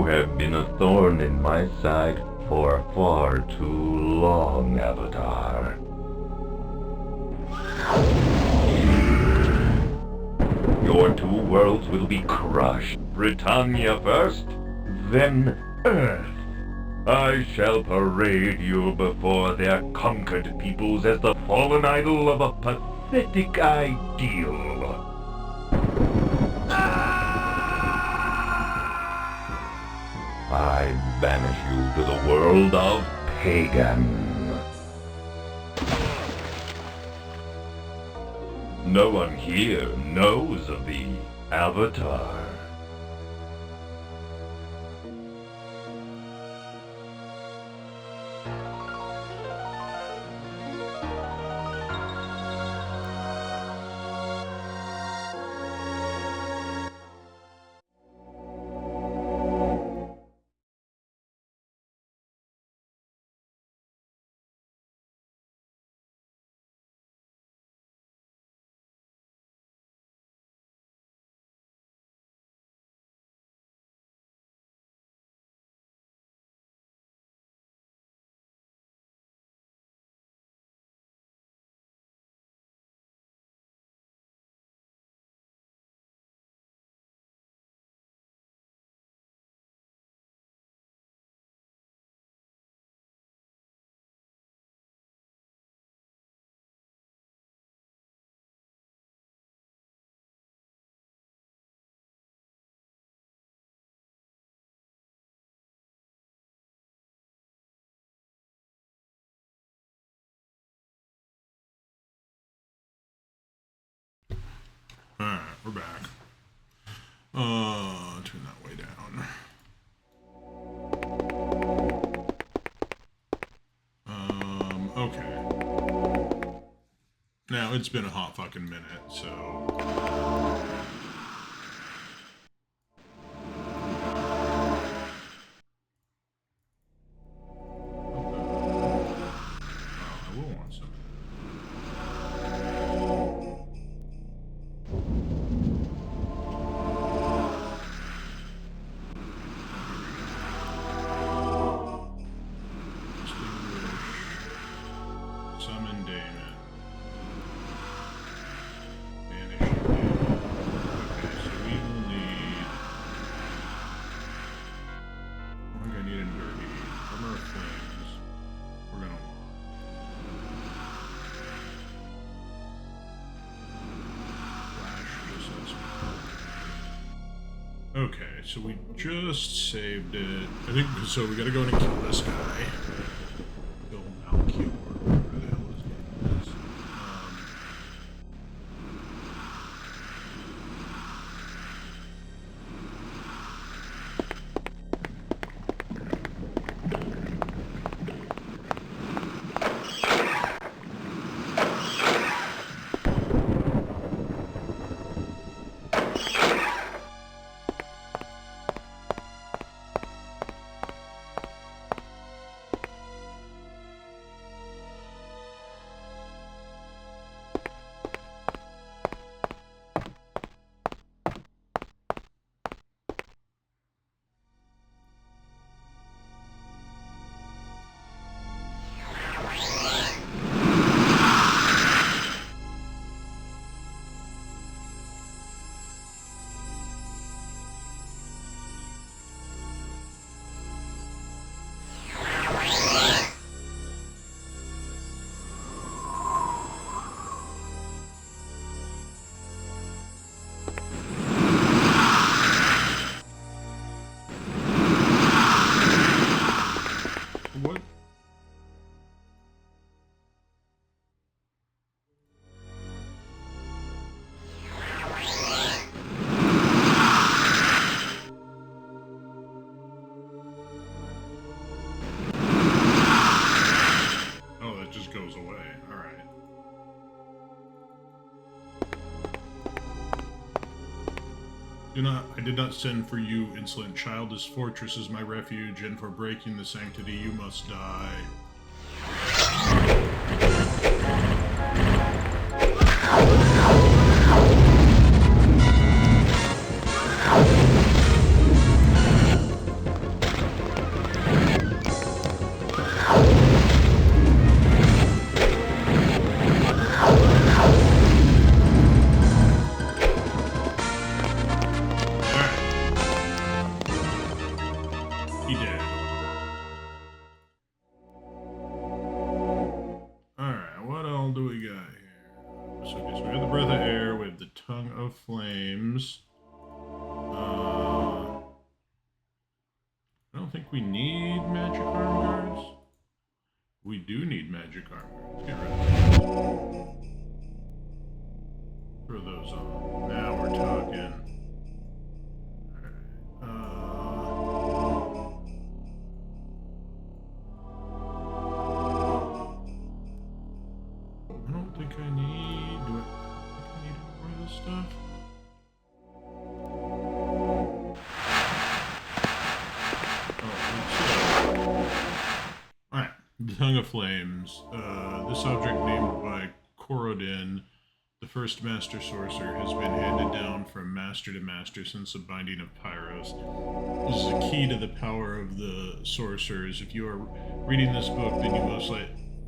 have been a thorn in my side for far too long, Avatar. Your two worlds will be crushed. Britannia first, then Earth. I shall parade you before their conquered peoples as the fallen idol of a pathetic ideal. I banish you to the world of Pagan. No one here knows of the Avatar. Alright, we're back. Turn that way down. Okay. Now, it's been a hot fucking minute, so... Okay, so we just saved it. I think so. We gotta go in and kill this guy. Kill Malkior, whatever the hell his name is. I did not send for you, insolent child. This fortress is my refuge, and for breaking the sanctity you must die. hell do we got here? So, okay, so we have the breath of air, we have the tongue of flames. I don't think we need magic arm guards. We do need magic arm guards. Get rid of those. Throw those on. Now we're talking. I don't think I need. Do I think I need more of this stuff? Alright, the Tongue of Flames. This object named by Korodin, the first Master Sorcerer, has been handed down from master to master since the binding of Pyros. This is a key to the power of the sorcerers. If you are reading this book, then you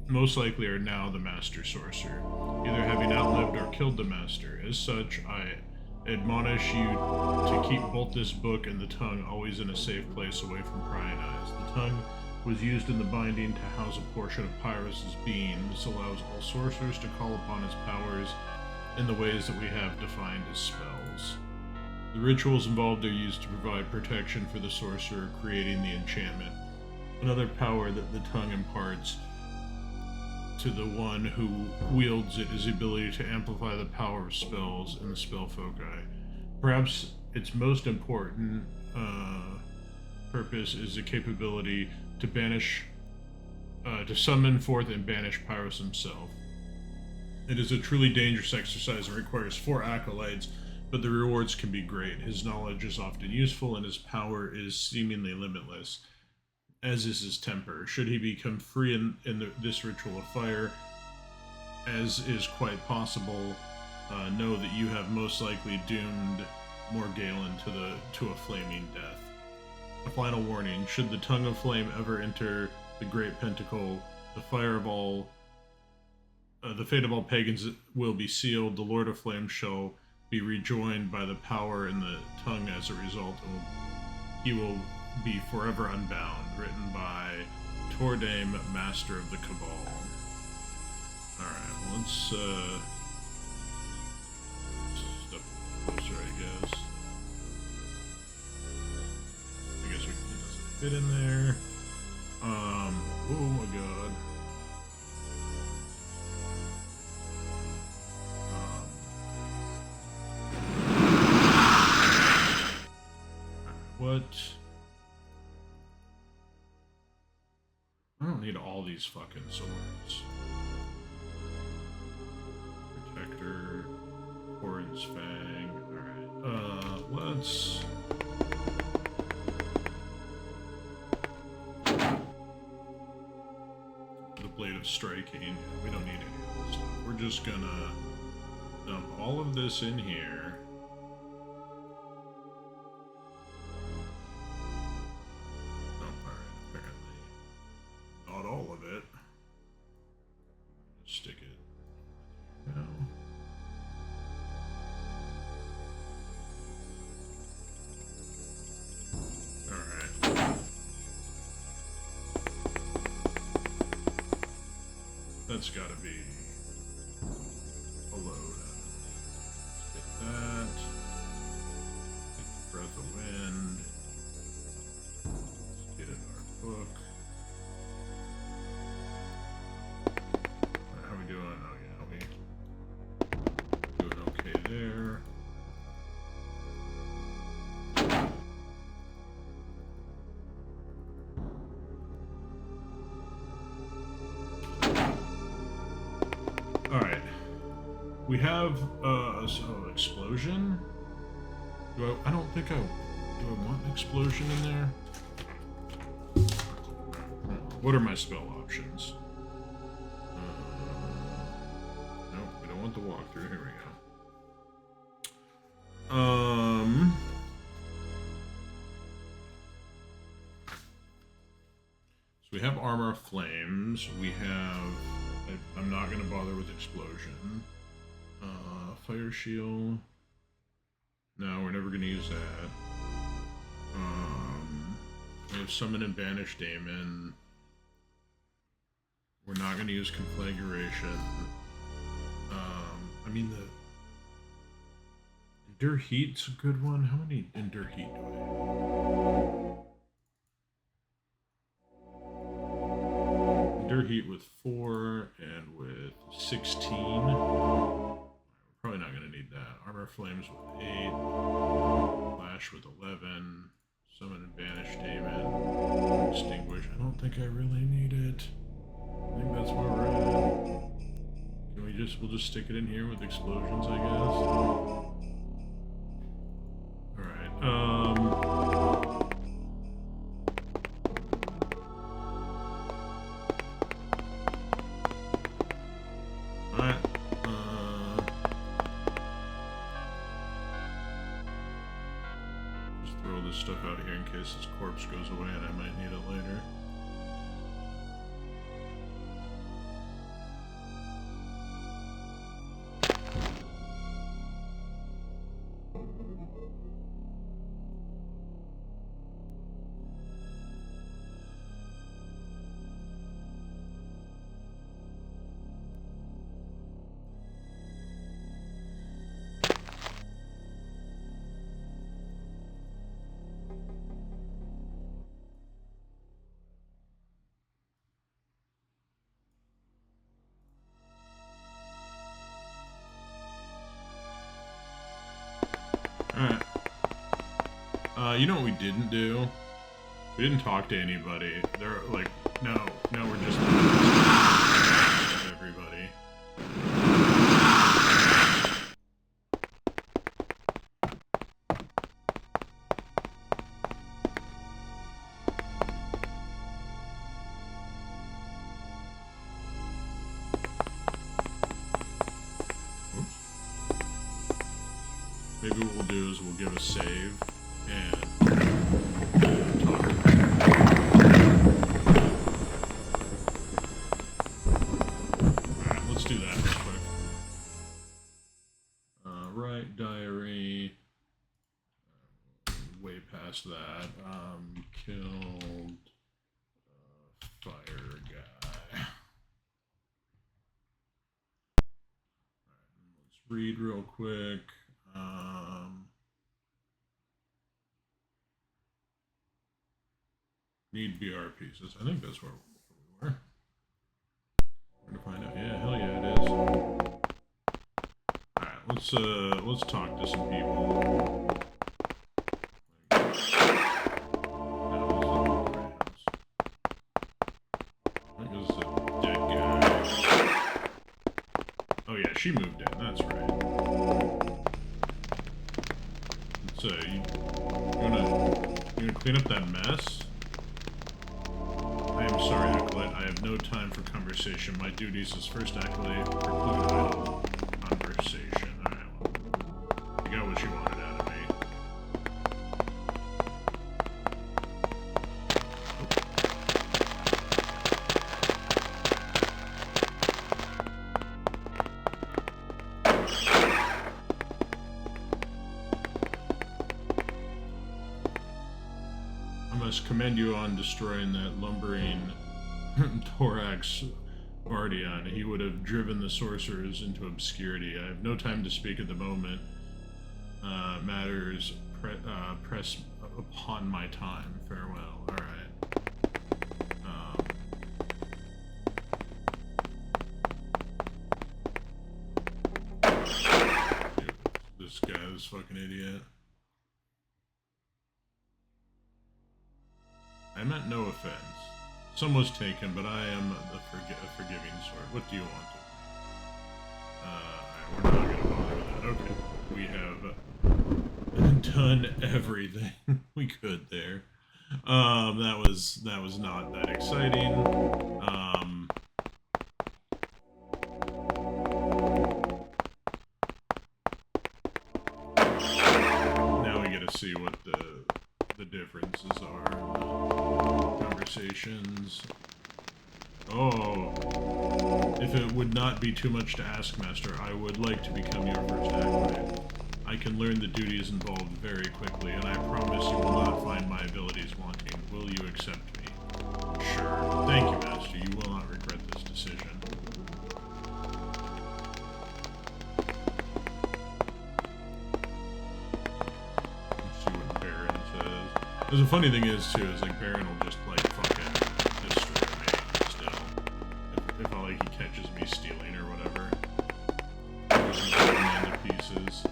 most likely are now the Master Sorcerer, either having outlived or killed the Master. As such, I admonish you to keep both this book and the tongue always in a safe place away from prying eyes. The tongue was used in the binding to house a portion of Pyrus' being. This allows all sorcerers to call upon his powers in the ways that we have defined as spells. The rituals involved are used to provide protection for the sorcerer creating the enchantment. Another power that the tongue imparts to the one who wields it is the ability to amplify the power of spells in the spell foci. Perhaps its most important purpose is the capability to banish, to summon forth and banish Pyros himself. It is a truly dangerous exercise and requires 4 acolytes, but the rewards can be great. His knowledge is often useful and his power is seemingly limitless, as is his temper. Should he become free in this ritual of fire, as is quite possible, know that you have most likely doomed Morgalen to a flaming death. A final warning: should the Tongue of Flame ever enter the Great Pentacle, the fate of all pagans will be sealed. The Lord of Flame shall be rejoined by the power in the tongue as a result, and he will be forever unbound. Written by Tordame, Master of the Cabal. Alright, well, let's step closer, I guess. I guess it doesn't fit in there. Oh my god. What? I don't need all these fucking swords. Protector, Corrin's Fang. Alright, let's... The Blade of Striking. We don't need any of this stuff. We're just gonna dump all of this in here. All of it. Stick it. No. Alright. That's gotta be a load. Get that. Get the Breath of Wind. Get in our book. There. Alright. We have explosion. I don't think do I want an explosion in there? What are my spell options? Nope, we don't want the walkthrough. Here we go. So we have Armor of Flames. We have... I'm not going to bother with Explosion. Fire Shield. No, we're never going to use that. We have Summon and Banish Daemon. We're not going to use Conflagration. I mean, the Endure Heat's a good one. How many Endure Heat do I have? Endure Heat with 4 and with 16. We're probably not going to need that. Armor Flames with 8. Flash with 11. Summon and Banish Demon. Extinguish. I don't think I really need it. I think that's where we're at. Can we just, we'll just stick it in here with explosions, I guess? Alright, Alright, just throw this stuff out here in case this corpse goes away and I might need it later. Alright. You know what we didn't do? We didn't talk to anybody. They're like, no, we're just everybody. Maybe what we'll do is we'll give a save and talk. Alright, let's do that real quick. Right, diary. Way past that. Killed fire guy. Alright, let's read real quick. Need BR pieces. I think that's where we were. We're gonna find out. Yeah, hell yeah, it is. Alright, let's talk to some people. Oh yeah, she moved in. That's right. So you gonna clean up that mess? I am sorry, Acolyte. I have no time for conversation. My duties as first Acolyte preclude idle conversation. Alright, well, you got what you wanted out of me. I must commend you on destroying that lumbering thorax Bardion. He would have driven the sorcerers into obscurity. I have no time to speak at the moment. Matters press upon my time. Farewell. Alright. This guy, this fucking idiot. I meant no offense. Some was taken, but I am a forgiving sort. What do you want to? We're not gonna bother with that. Okay. We have done everything we could there. That was not that exciting. Now we get to see what the differences are. Conversations. Oh, if it would not be too much to ask, Master, I would like to become your first acolyte. I can learn the duties involved very quickly, and I promise you will not find my abilities wanting. Will you accept me? Sure. Thank you, Master. You will not regret this decision. The funny thing is, too, is, like, Baron will just, like, fucking destroy me still. If like, he catches me stealing or whatever. Just break me into pieces.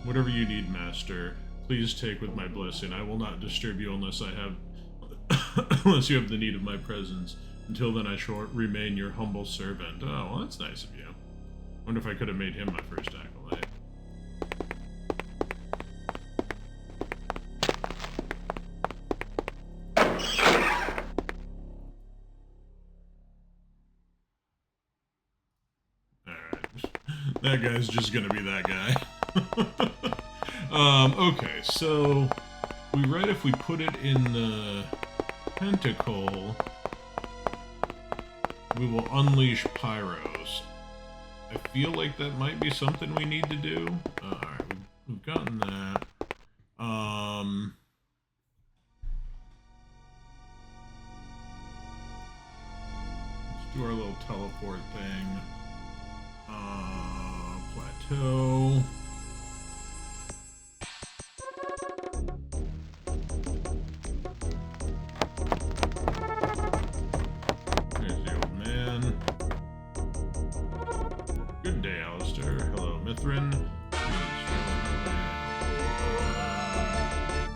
Whatever you need, Master, please take with my blessing. I will not disturb you unless I have... unless you have the need of my presence. Until then, I shall remain your humble servant. Oh, well, that's nice of you. Wonder if I could have made him my first acolyte. That guy's just gonna be that guy. Okay, so we write if we put it in the pentacle, we will unleash pyros. I feel like that might be something we need to do. Alright, we've gotten that. Let's do our little teleport thing. Plateau. There's the old man. Good day, Alistair. Hello, Mithrin.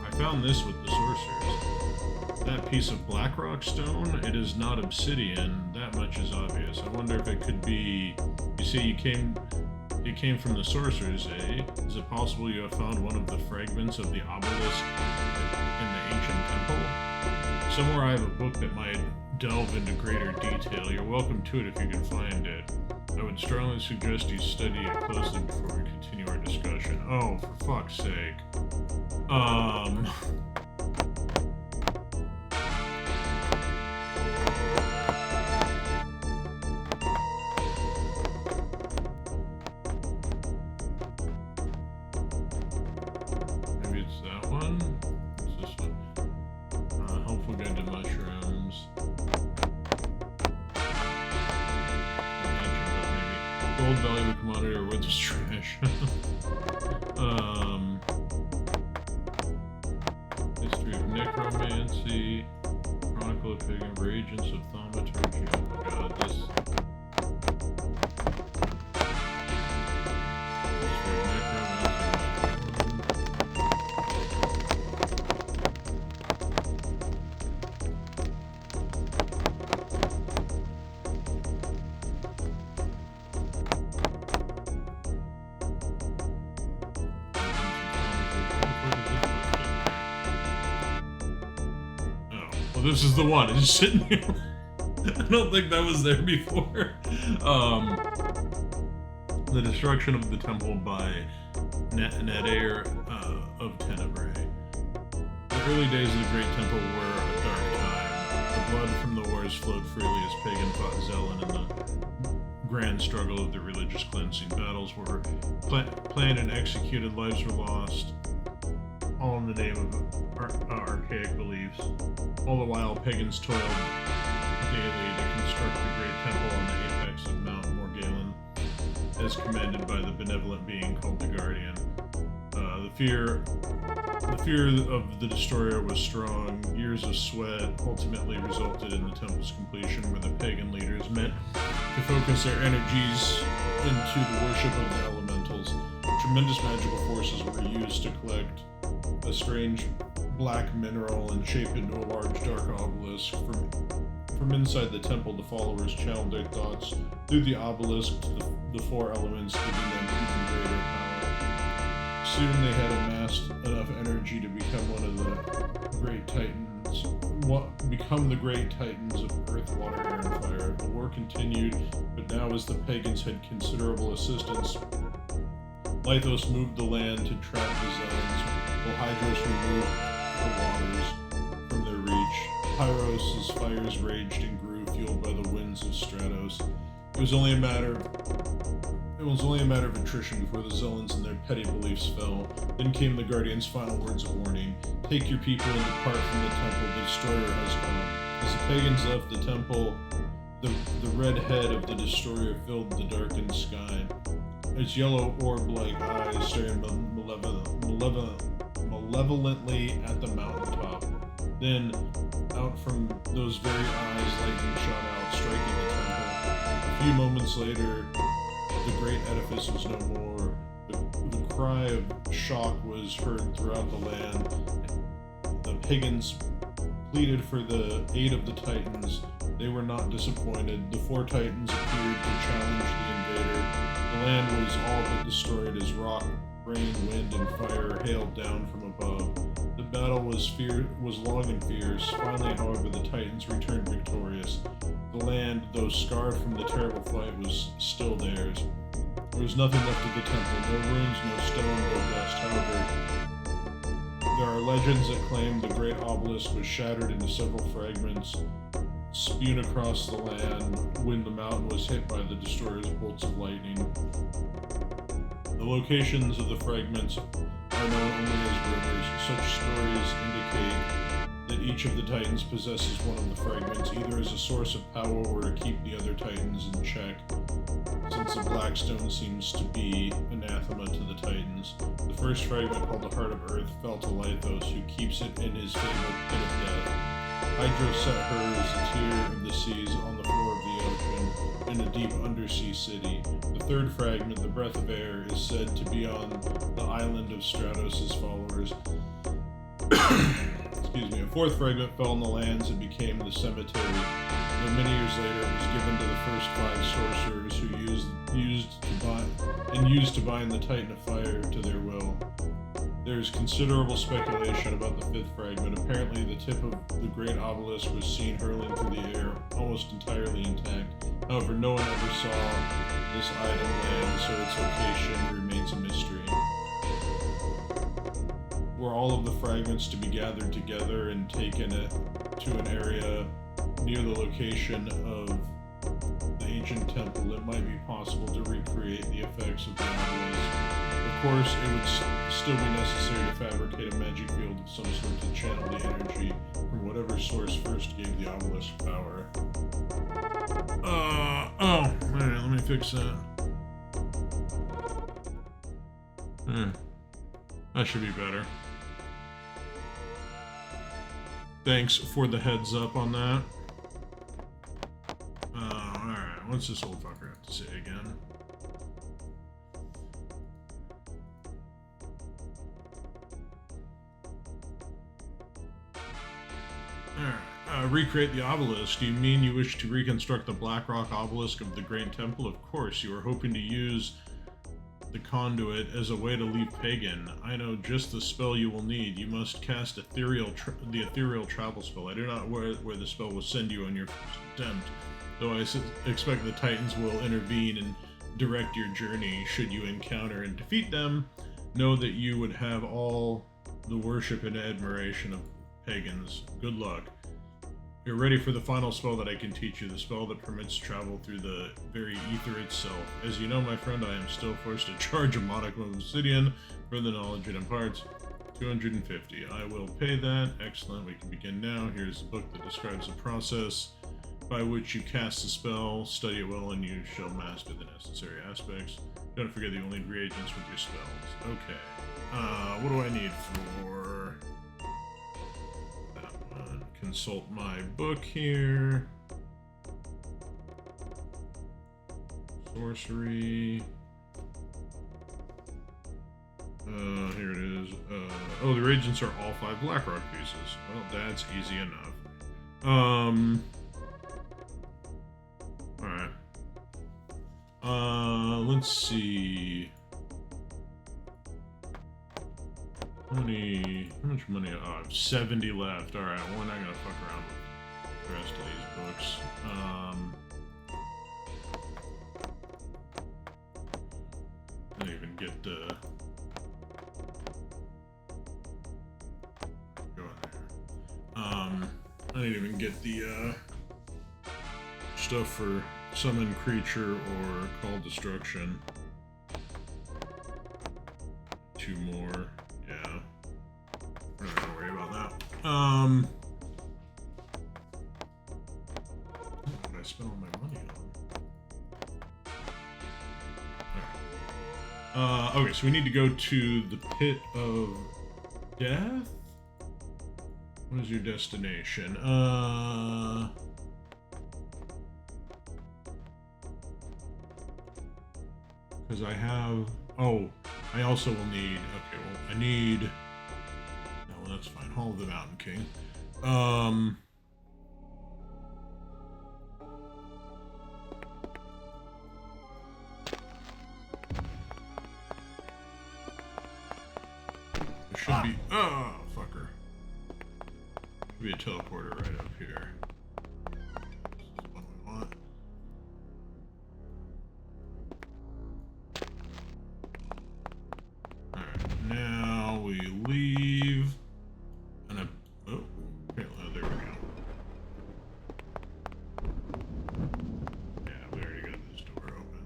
I found this with the sorcerers. That piece of blackrock stone, it is not obsidian. That much is obvious. I wonder if it could be... You see, it came from the sorcerers, eh? Is it possible you have found one of the fragments of the obelisk in the ancient temple? Somewhere I have a book that might delve into greater detail. You're welcome to it if you can find it. I would strongly suggest you study it closely before we continue our discussion. Oh, for fuck's sake. Maybe it's that one? It's this one. Helpful guide to mushrooms. Gold valuable commodity or worthless trash. History of necromancy, chronicle of pagan agents of thaumaturgy. Oh my god, this. History of necromancy. Well, this is the one. It's just sitting here. I don't think that was there before. The destruction of the temple by Nadair of Tenebrae. The early days of the Great Temple were a dark time. The blood from the wars flowed freely as pagan fought Zelen in the grand struggle of the religious cleansing. Battles were planned and executed, lives were lost, all in the name of archaic beliefs. All the while, pagans toiled daily to construct the great temple on the apex of Mount Morgalen, as commanded by the benevolent being called the Guardian. The fear of the destroyer was strong. Years of sweat ultimately resulted in the temple's completion, where the pagan leaders met to focus their energies into the worship of the elementals. Tremendous magical forces were used to collect a strange black mineral and shape into a large dark obelisk. From inside the temple, the followers channeled their thoughts through the obelisk to the four elements, giving them even greater power. Soon they had amassed enough energy to become one of the great titans, become the great titans of earth, water, air, and fire. The war continued, but now as the pagans had considerable assistance, Lythos moved the land to trap the Zelens, while Hydros removed the waters from their reach. Pyros' fires raged and grew, fueled by the winds of Stratos. It was only a matter of attrition before the Zelens and their petty beliefs fell. Then came the Guardian's final words of warning. Take your people and depart from the temple, the destroyer has come. As the pagans left the temple, the red head of the destroyer filled the darkened sky. Its yellow orb-like eyes staring malevolently at the mountaintop. Then, out from those very eyes, lightning shot out, striking the temple. A few moments later, the great edifice was no more. The cry of shock was heard throughout the land. The pagans pleaded for the aid of the Titans. They were not disappointed. The 4 Titans appeared to challenge the invader. The land was all but destroyed as rock, rain, wind, and fire hailed down from above. The battle was long and fierce. Finally, however, the Titans returned victorious. The land, though scarred from the terrible fight, was still theirs. There was nothing left of the temple, no ruins, no stone, no dust. However, there are legends that claim the great obelisk was shattered into several fragments, spewed across the land when the mountain was hit by the destroyer's bolts of lightning. The locations of the fragments are known only as rumors. Such stories indicate that each of the Titans possesses one of the fragments, either as a source of power or to keep the other Titans in check, since the Black Stone seems to be anathema to the Titans. The first fragment, called the Heart of Earth, fell to Lythos, who keeps it in his fabled pit of death. Hydra set hers, a tear of the seas, on the floor of the ocean, in a deep undersea city. The third fragment, the Breath of Air, is said to be on the island of Stratos' followers. Excuse me. A fourth fragment fell on the lands and became the cemetery. Though many years later, it was given to the first 5 sorcerers who used to bind the Titan of Fire to their will. There is considerable speculation about the 5th fragment. Apparently, the tip of the great obelisk was seen hurling through the air, almost entirely intact. However, no one ever saw this item land, so its location remains a mystery. Were all of the fragments to be gathered together and taken to an area near the location of the ancient temple, it might be possible to recreate the effects of the obelisk. Of course, it would still be necessary to fabricate a magic field of some sort to channel the energy from whatever source first gave the obelisk power. Alright, let me fix that. That should be better. Thanks for the heads up on that. Alright, what's this old fucker have to say again? Alright, recreate the obelisk. Do you mean you wish to reconstruct the Black Rock obelisk of the Great Temple? Of course, you are hoping to use the conduit as a way to leave Pagan. I know just the spell you will need. You must cast the ethereal travel spell. I do not know where the spell will send you on your first attempt, though I expect the Titans will intervene and direct your journey should you encounter and defeat them. Know that you would have all the worship and admiration of pagans. Good luck. You're ready for the final spell that I can teach you, the spell that permits travel through the very ether itself. As you know, my friend, I am still forced to charge a modicum of obsidian for the knowledge it imparts. 250. I will pay that. Excellent. We can begin now. Here's the book that describes the process by which you cast the spell. Study it well and you shall master the necessary aspects. Don't forget that you will need reagents with your spells. Okay. What do I need for that one? Consult my book here. Sorcery. Here it is. Oh, the reagents are all 5 Blackrock pieces. Well, that's easy enough. Alright. Let's see. How much money? Oh, I have 70 left. Alright, we're not gonna fuck around with the rest of these books. I didn't even get the... Go in there. I didn't even get the, stuff for summon creature or call destruction. 2 more. Yeah. We're not gonna worry about that. What did I spend all my money Okay, so we need to go to the Pit of Death? What is your destination? Because I have... Oh, I also will need... Okay, well, I need... No, well, that's fine. Hall of the Mountain King. There should be... Oh, fucker. Should be a teleporter right up here. This is what we want. Alright, now we leave. And I... Oh, apparently, oh, there we go. Yeah, we already got this door open.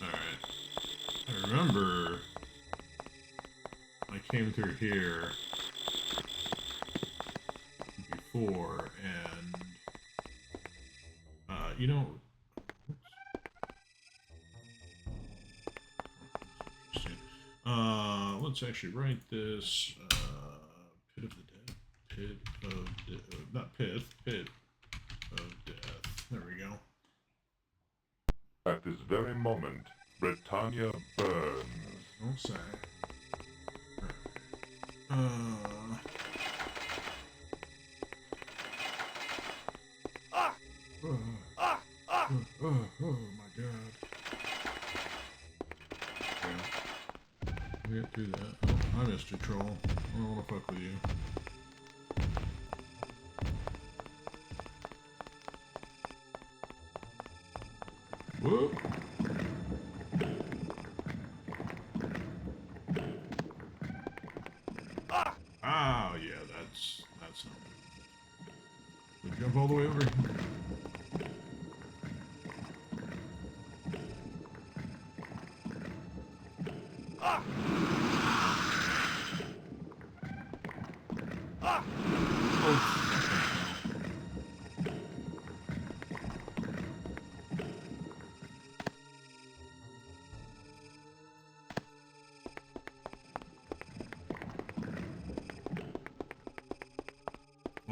Alright. I remember I came through here before and you know, let's actually write this Pit of the Dead. Pit of not Pith, Pit of Death. There we go. At this very moment, Britannia burns. Don't say. Oh my god. Okay. We get through that. Oh, hi, Mr. Troll. I don't want to fuck with you. Whoop. Oh yeah, that's not good. We jump all the way over here.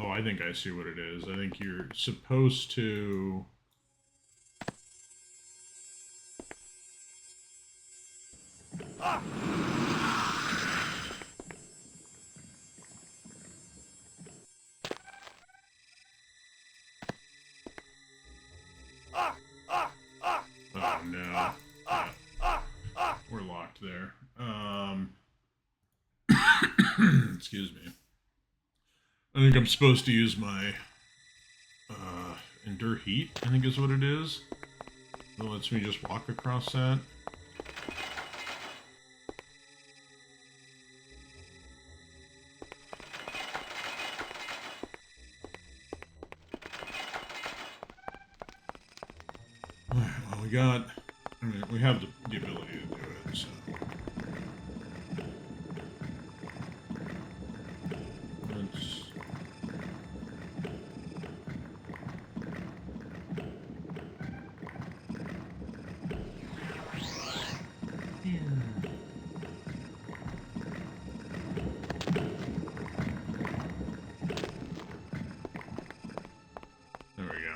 Oh, I think I see what it is. I think you're supposed to... Oh, no. We're locked there. Excuse me. I think I'm supposed to use my Endure Heat, I think is what it is. It lets me just walk across that. Alright, well we got... I mean, we have the ability to do it, so... Let's... There we go.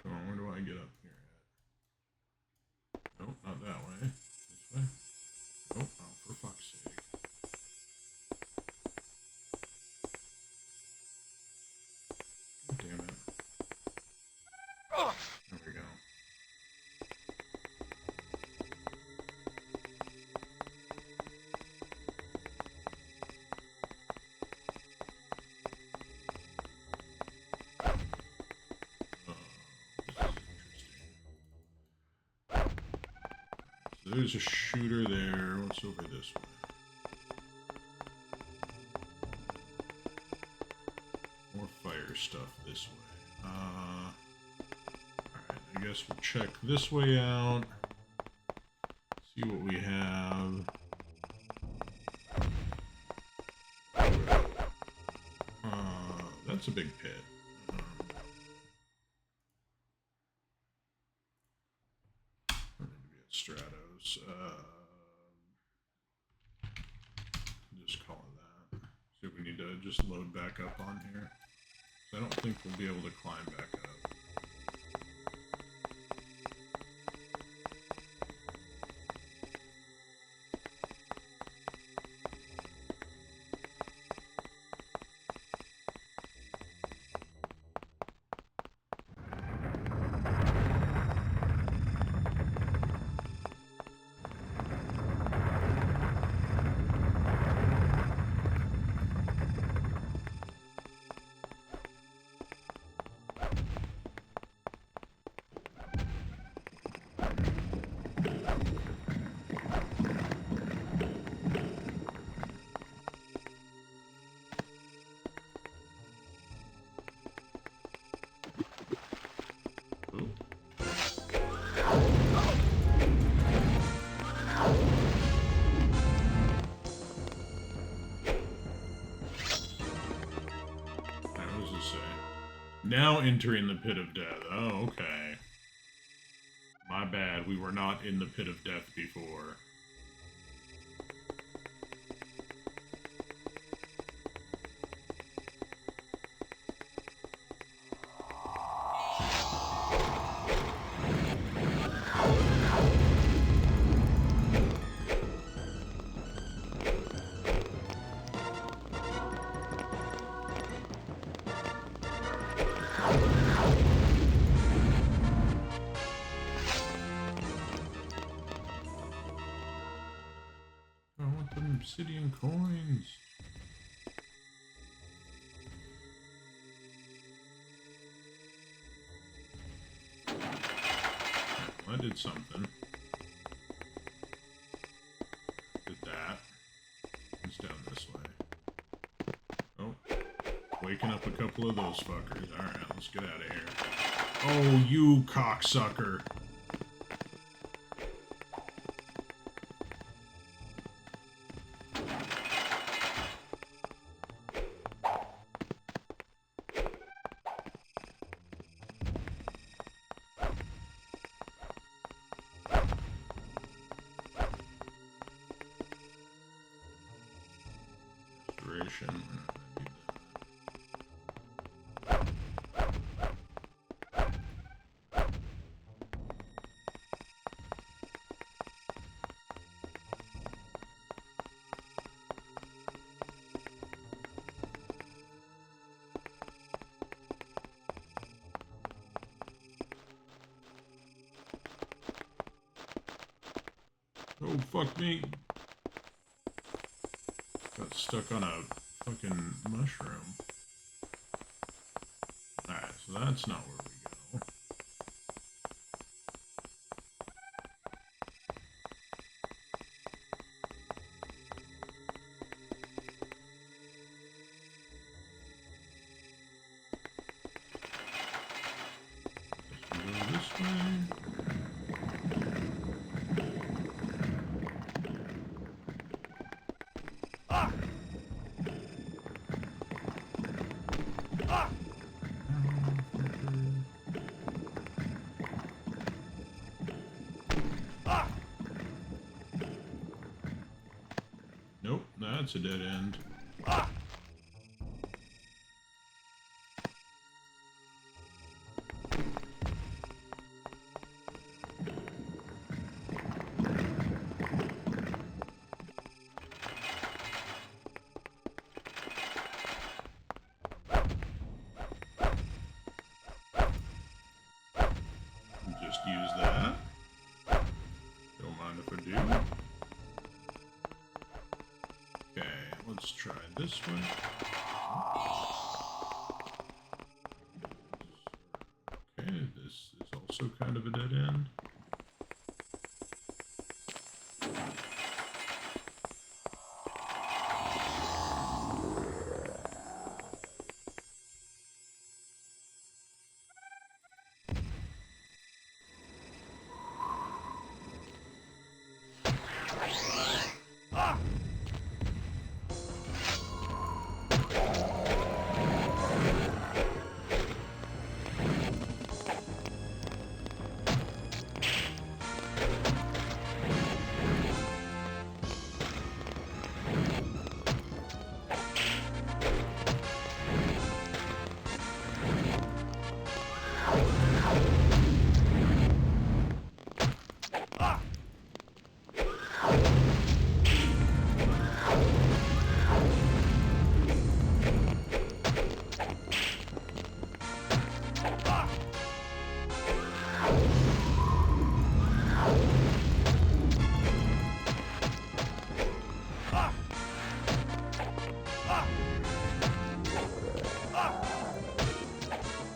Come on, where do I get up here at? Nope, not that way. This way. Nope, oh, for fuck's sake. God damn it. There we go. This is interesting. So there's a shooter there. What's over this way? stuff this way. Alright, I guess we'll check this way out. See what we have. That's a big pit. Stratos. Just call it that. See if we need to just load back up on here. I don't think we'll be able to climb back up. Now entering the pit of death. Oh, okay. My bad. We were not in the pit of death before. Obsidian coins. Well, I did something. Did that. It's down this way. Oh. Waking up a couple of those fuckers. Alright, let's get out of here. Oh, you cocksucker. Oh, fuck me. Got stuck on a fucking mushroom. Alright, so that's not where we go. Let's go this way. Nope, that's a dead end. Just use that. Don't mind if I do. Okay, let's try this one. Okay, this is also kind of a dead end.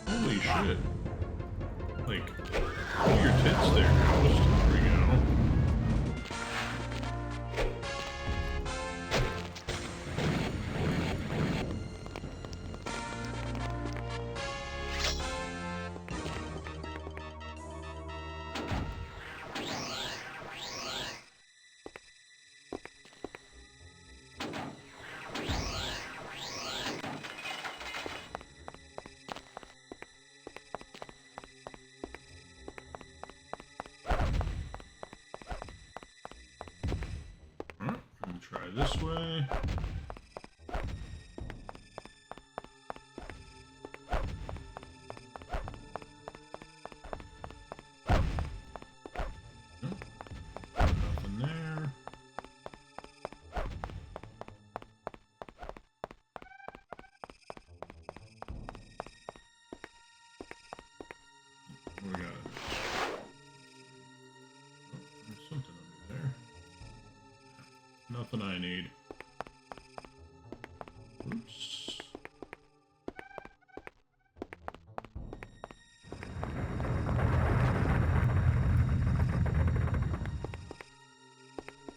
Holy shit. Like, pull your tits there, Ghost. There we go. Try this way. Nothing there. We got it. There's something under there. Nothing I need. Oops.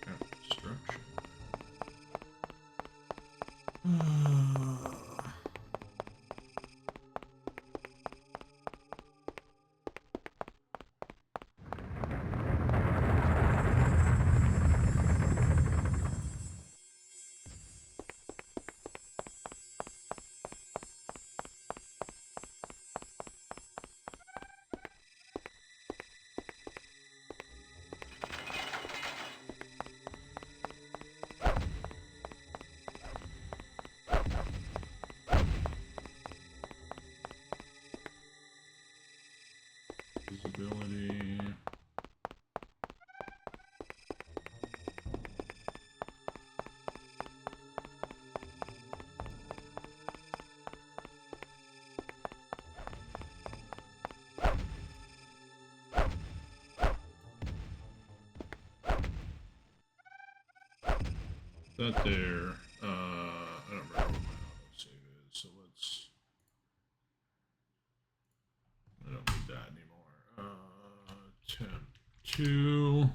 Construction. Visibility. That there, I don't remember what my autosave is, so let's, I don't need that anymore. Temp 2. Oh.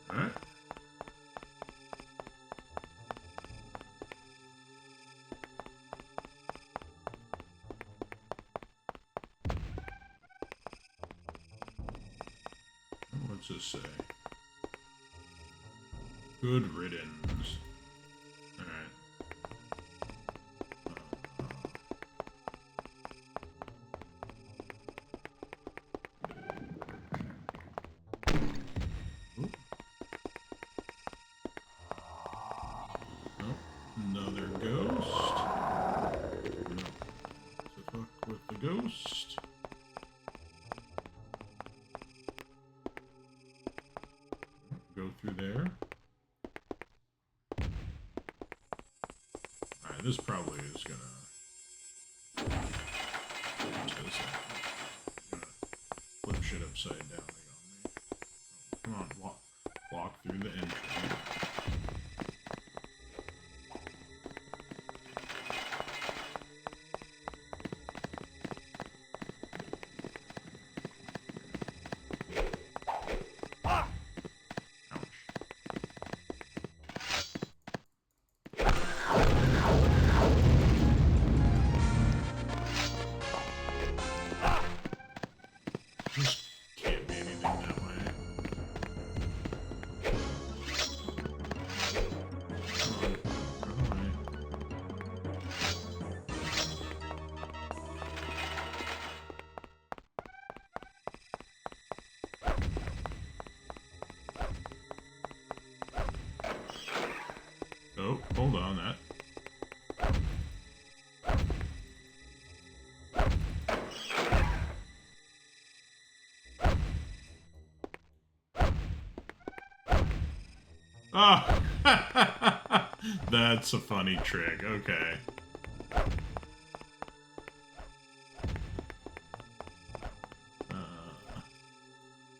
Alright. What's this say? Good riddance. Alright. Another ghost. No. To fuck with the ghost. Go through there. Alright, this probably is gonna... flip shit upside down on me. Oh, come on, walk through the entry. Oh, hold on, that. Oh! That's a funny trick, okay.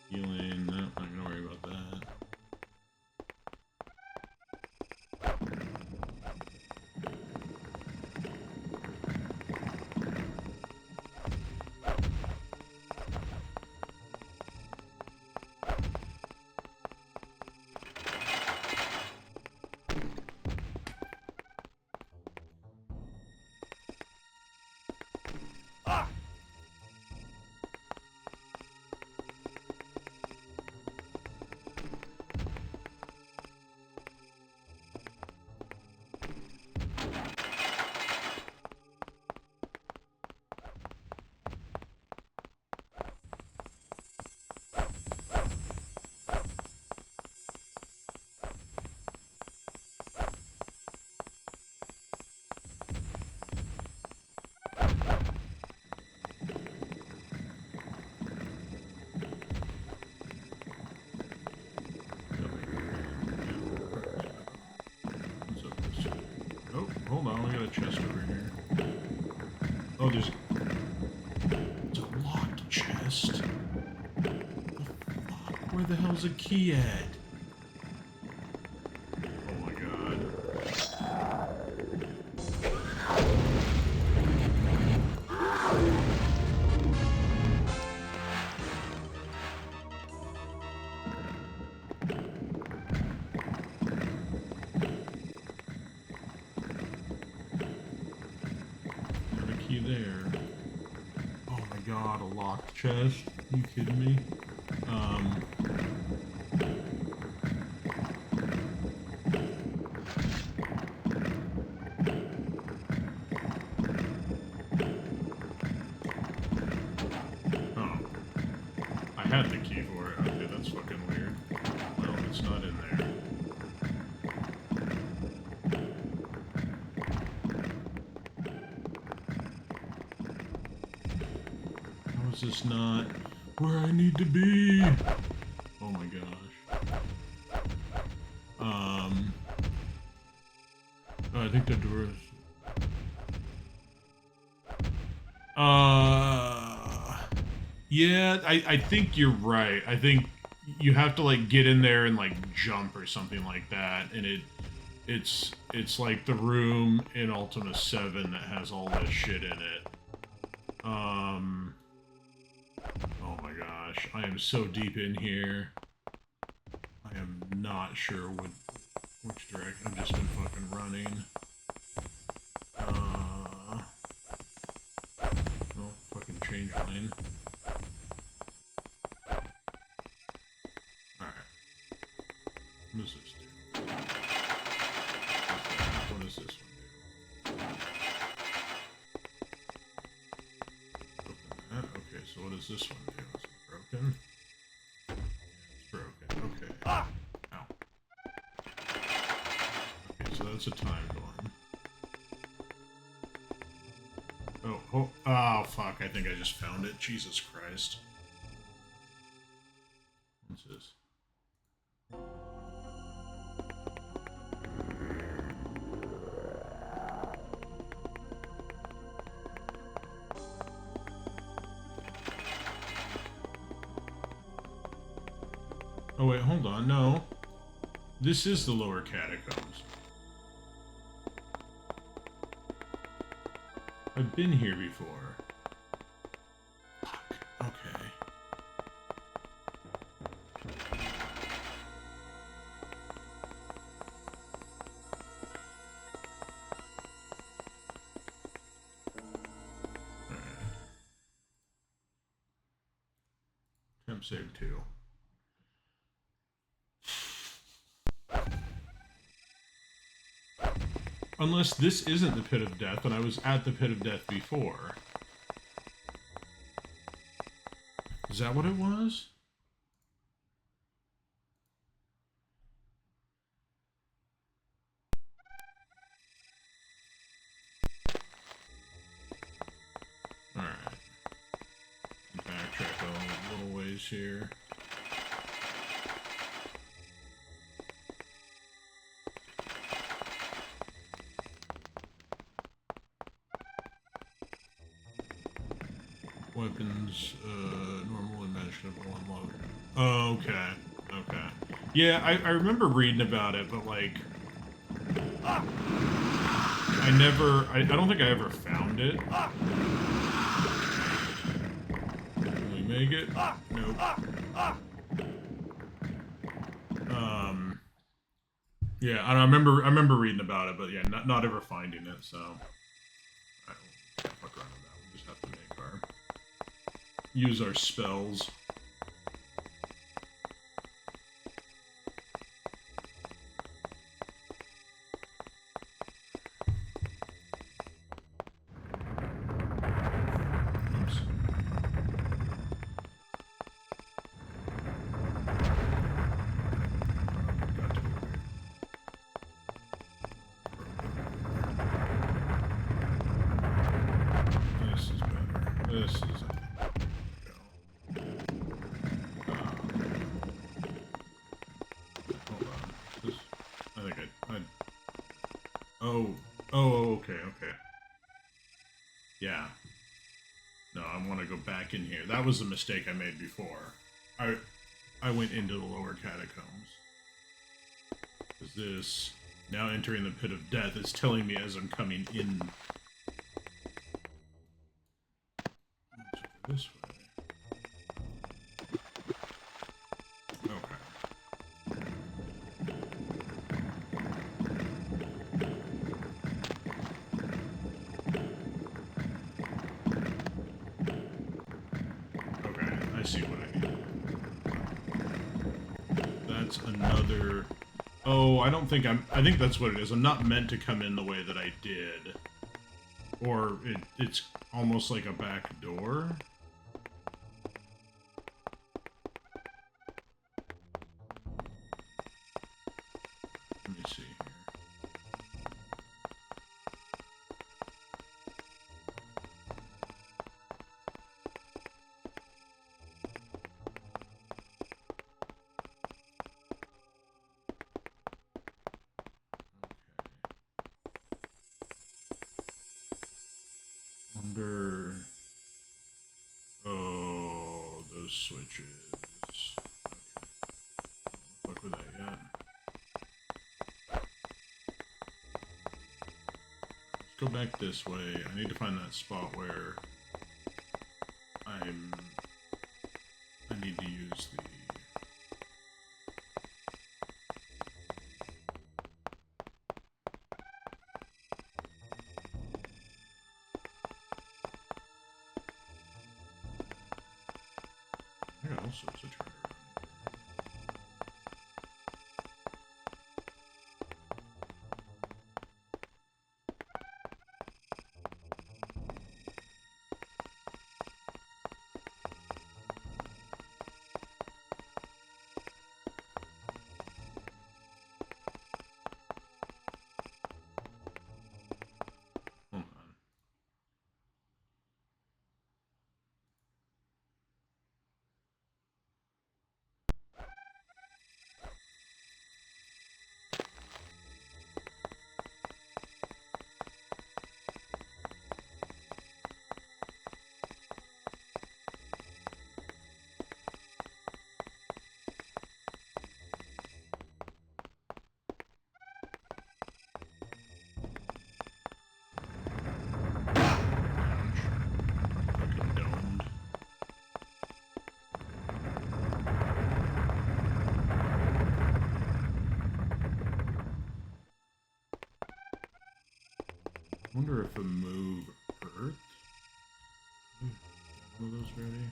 Healing, no, I'm not gonna worry about that. Hold on, we got a chest over here. Oh, there's... It's a locked chest. The fuck? Where the hell's a key at? Oh my god. There. Oh my god, a locked chest? Are you kidding me? Oh. I had the key for it. Okay, that's fucking weird. Well, it's not in there. Is this not where I need to be? Oh my gosh. Oh, I think the door is... Yeah, I think you're right. I think you have to, like, get in there and, like, jump or something like that, and it's like the room in Ultima 7 that has all this shit in it. Oh my gosh, I am so deep in here. I am not sure which direction. I've just been fucking running. Oh, fucking change lane. Alright. What does this do? What does this one do? Open that. Okay, so what does this one do? Is it broken? Yeah, it's broken. Okay. Ah! Ow. Okay, so that's a time going. Oh, fuck, I think I just found it. Jesus Christ. What's this? Oh wait, hold on, no. This is the lower catacombs. I've been here before. Fuck, okay. Alright. Temp save 2. Unless this isn't the Pit of Death, and I was at the Pit of Death before. Is that what it was? use here. Weapons, normal and imaginable unload. Oh, okay. Okay. Yeah, I remember reading about it, but like... I don't think I ever found it. Can we make it? Nope. Yeah, I remember reading about it, but yeah, not ever finding it, so... I don't fuck around with that. We just have to make our... use our spells. Okay. Yeah. No, I want to go back in here. That was the mistake I made before. I went into the lower catacombs. Is this now entering the pit of death? It's telling me as I'm coming in. Let's go this way. See what I need. That's another... Oh, I don't think I think that's what it is. I'm not meant to come in the way that I did. Or it's almost like a back door. Let me see here. Oh, those switches. Okay. Fuck with that yet. Let's go back this way. I need to find that spot where I need to use the... I got all sorts of treasure. Hold on. Fucking domed. I wonder if a move hurt? One of those ready?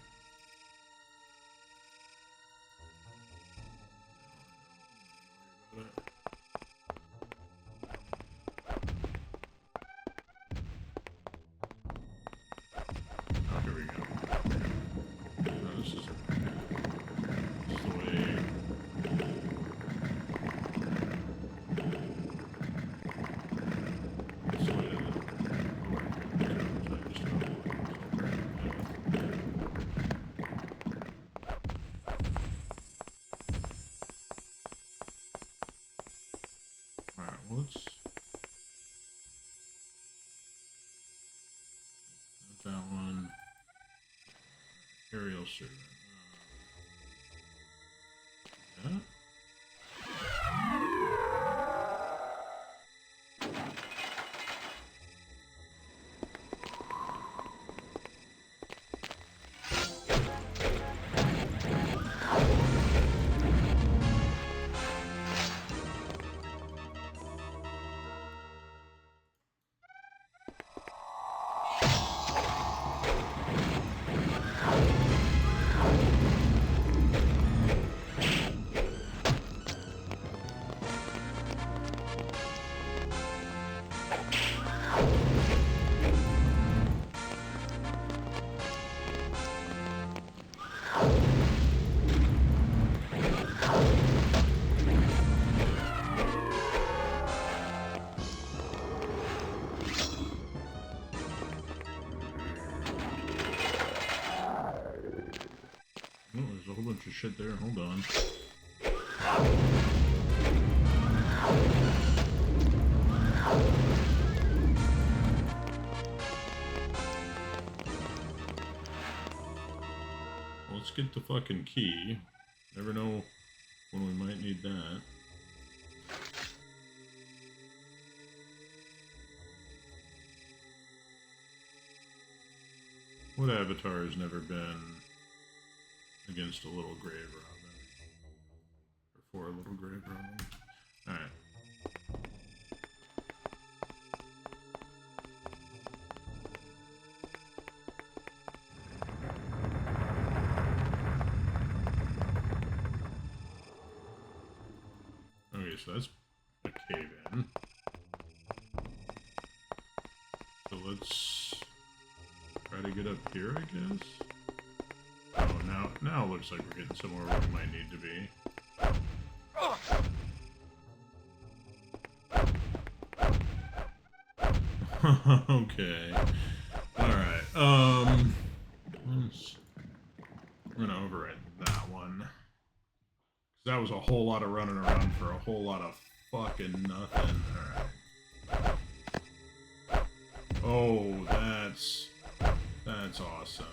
Oh, here we go. No, this is the way. This is the way to the lower catacombs. I just don't know. servant. Yeah. Oh, there's a whole bunch of shit there. Hold on. Well, let's get the fucking key. Never know when we might need that. What avatar has never been against a little grave robin? Or for a little grave robin? Alright. Okay, so that's a cave-in. So let's try to get up here, I guess? Oh, now it looks like we're getting somewhere where we might need to be. Okay. Alright, I'm gonna overwrite that one. 'Cause that was a whole lot of running around for a whole lot of fucking nothing. Alright. Oh, that's awesome.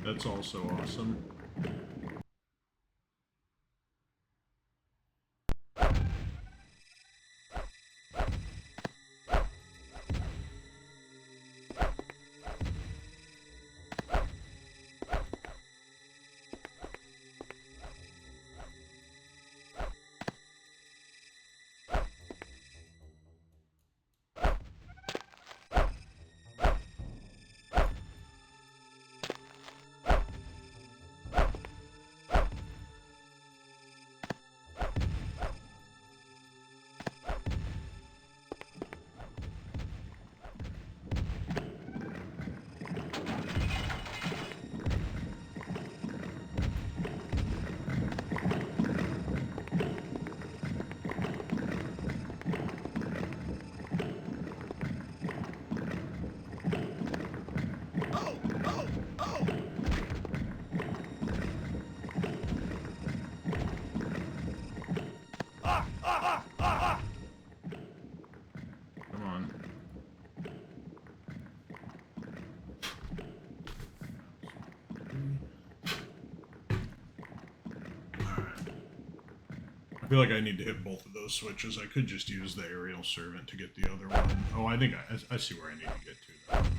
That's also awesome. Come on. I feel like I need to hit both of those switches. I could just use the aerial servant to get the other one. Oh, I think I see where I need to get to, though.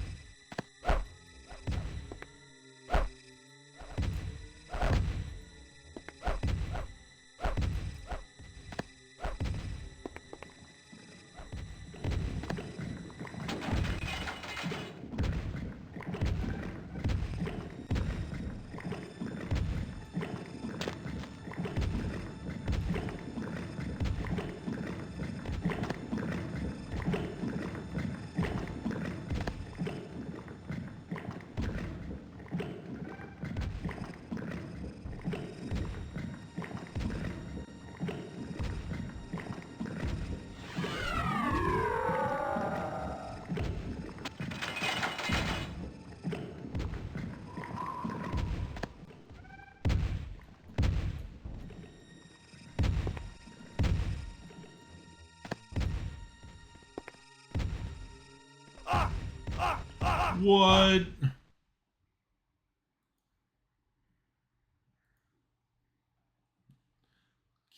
What?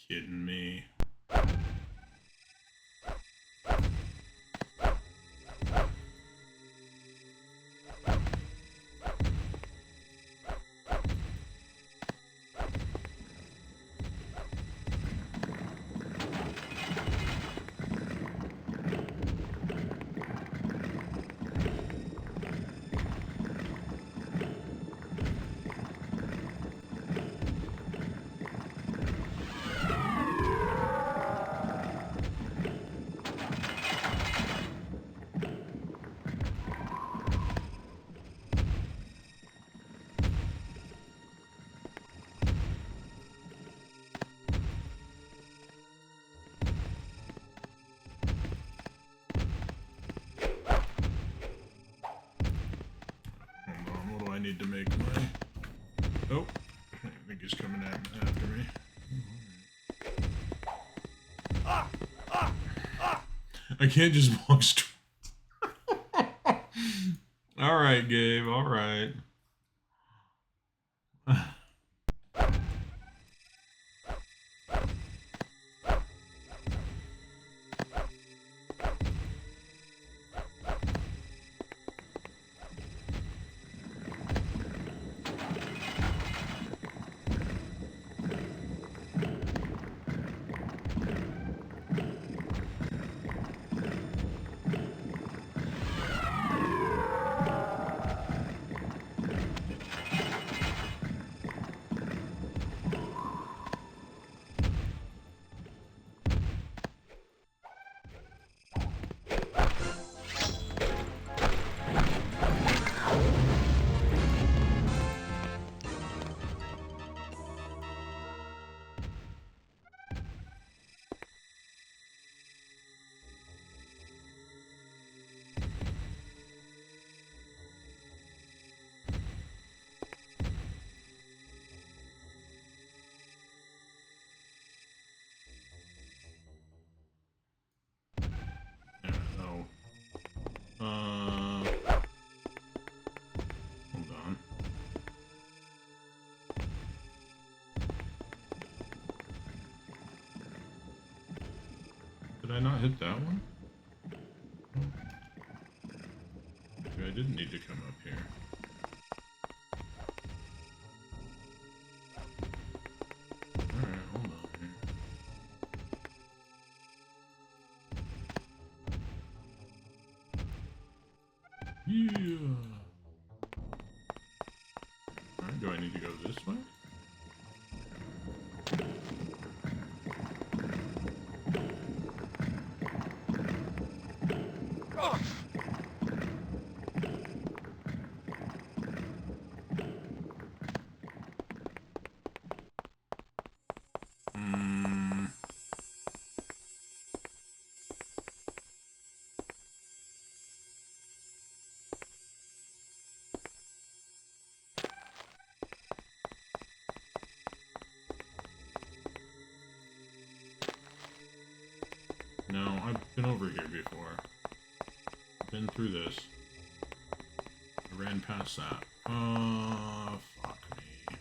Kidding me. I need to make my... Oh, I think he's coming after me. I can't just walk straight. Alright, Gabe, alright. Hold on. Did I not hit that one? Maybe I didn't need to come up here. Alright, hold on here. Yeah. Alright, do I need to go this way? No, I've been over here before. Been through this. I ran past that. Fuck me.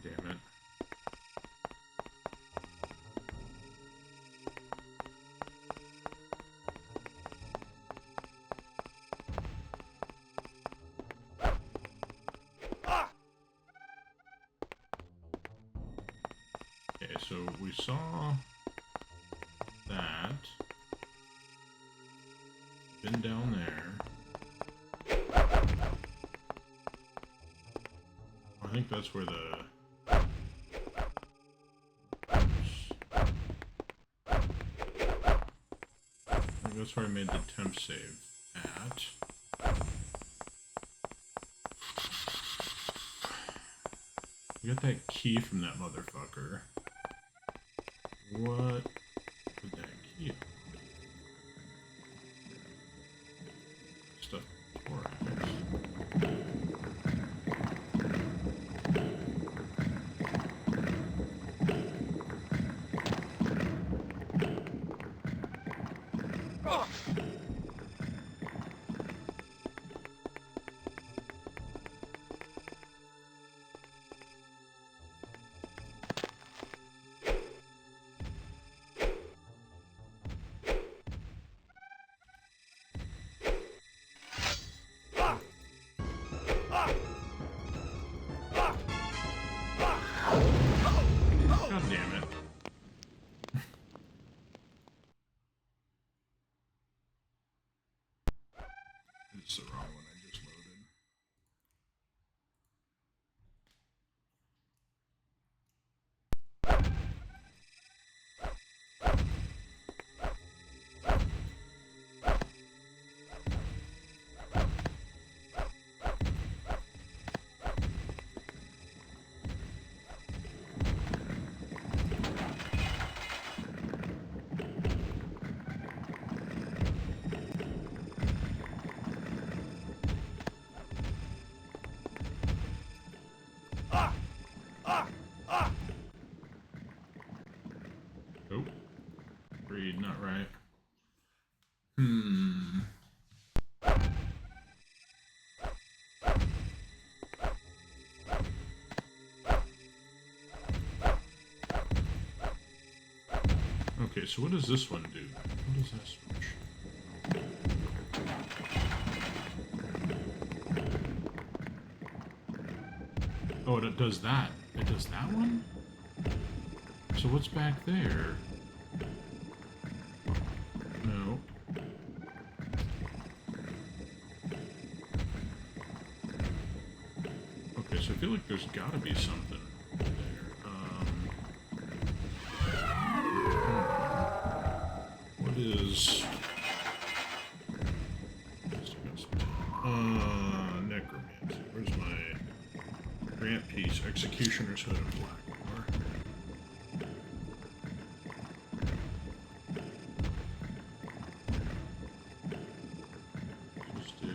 Damn it. Okay, so we saw that. Been down there. I think that's where the... I think that's where I made the temp save at. We got that key from that motherfucker. What would that key read, not write. Hmm. Okay, so what does this one do? What does that switch? Oh, it does that. It does that one? So what's back there? No. Okay, so I feel like there's gotta be something there. What is... Necromancy. Where's my... Grant piece, Executioner's Hood of Blackmore. Just do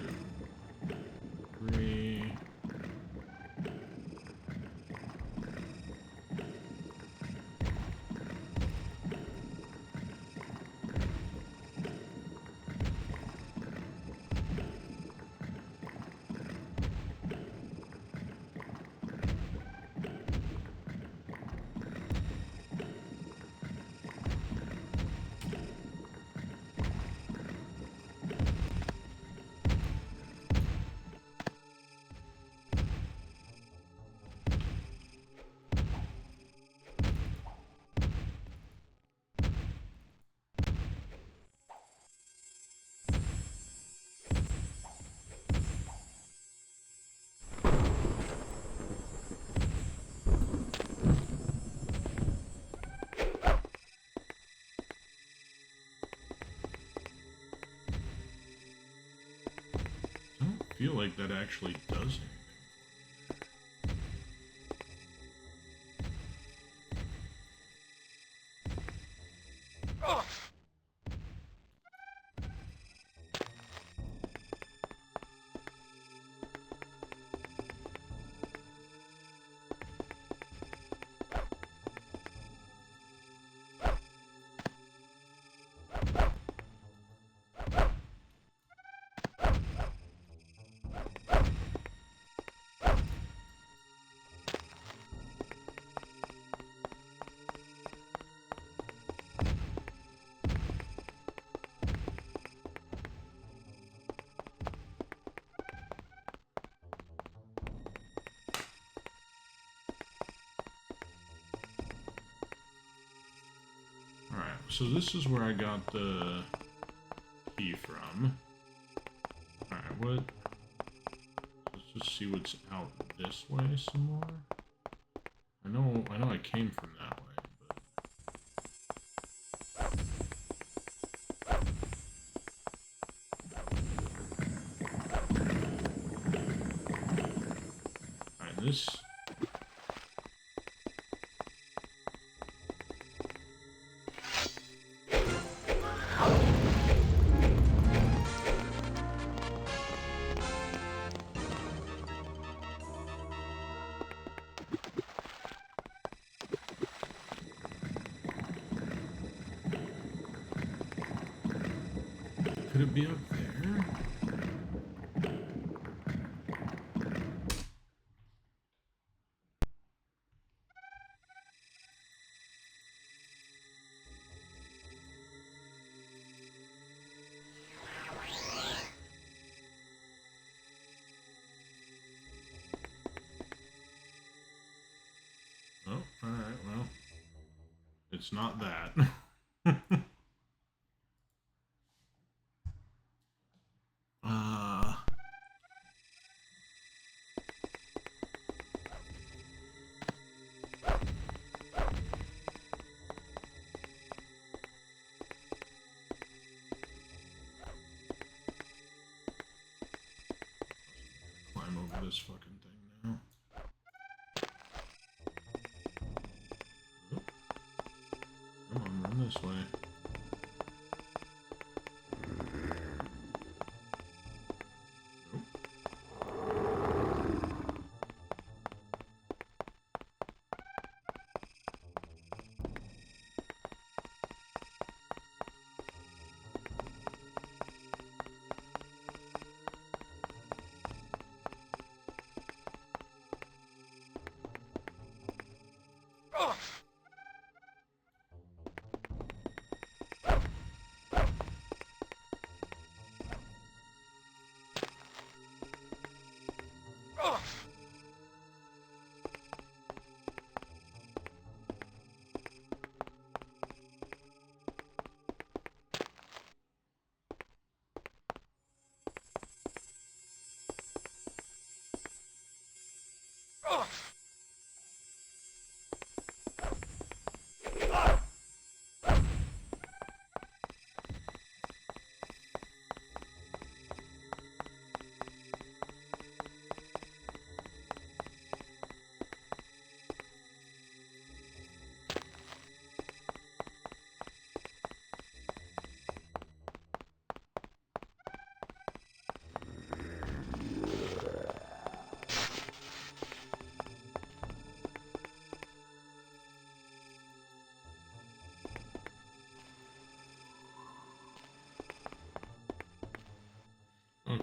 3. I don't feel like that actually does anything. Alright, so this is where I got the key from. Alright, what? Let's just see what's out this way some more. I know I came from that way, but... Alright, this... Could it be up there? Oh, alright, well. It's not that. Climb over this fucking thing now. Oop. Come on, run this way.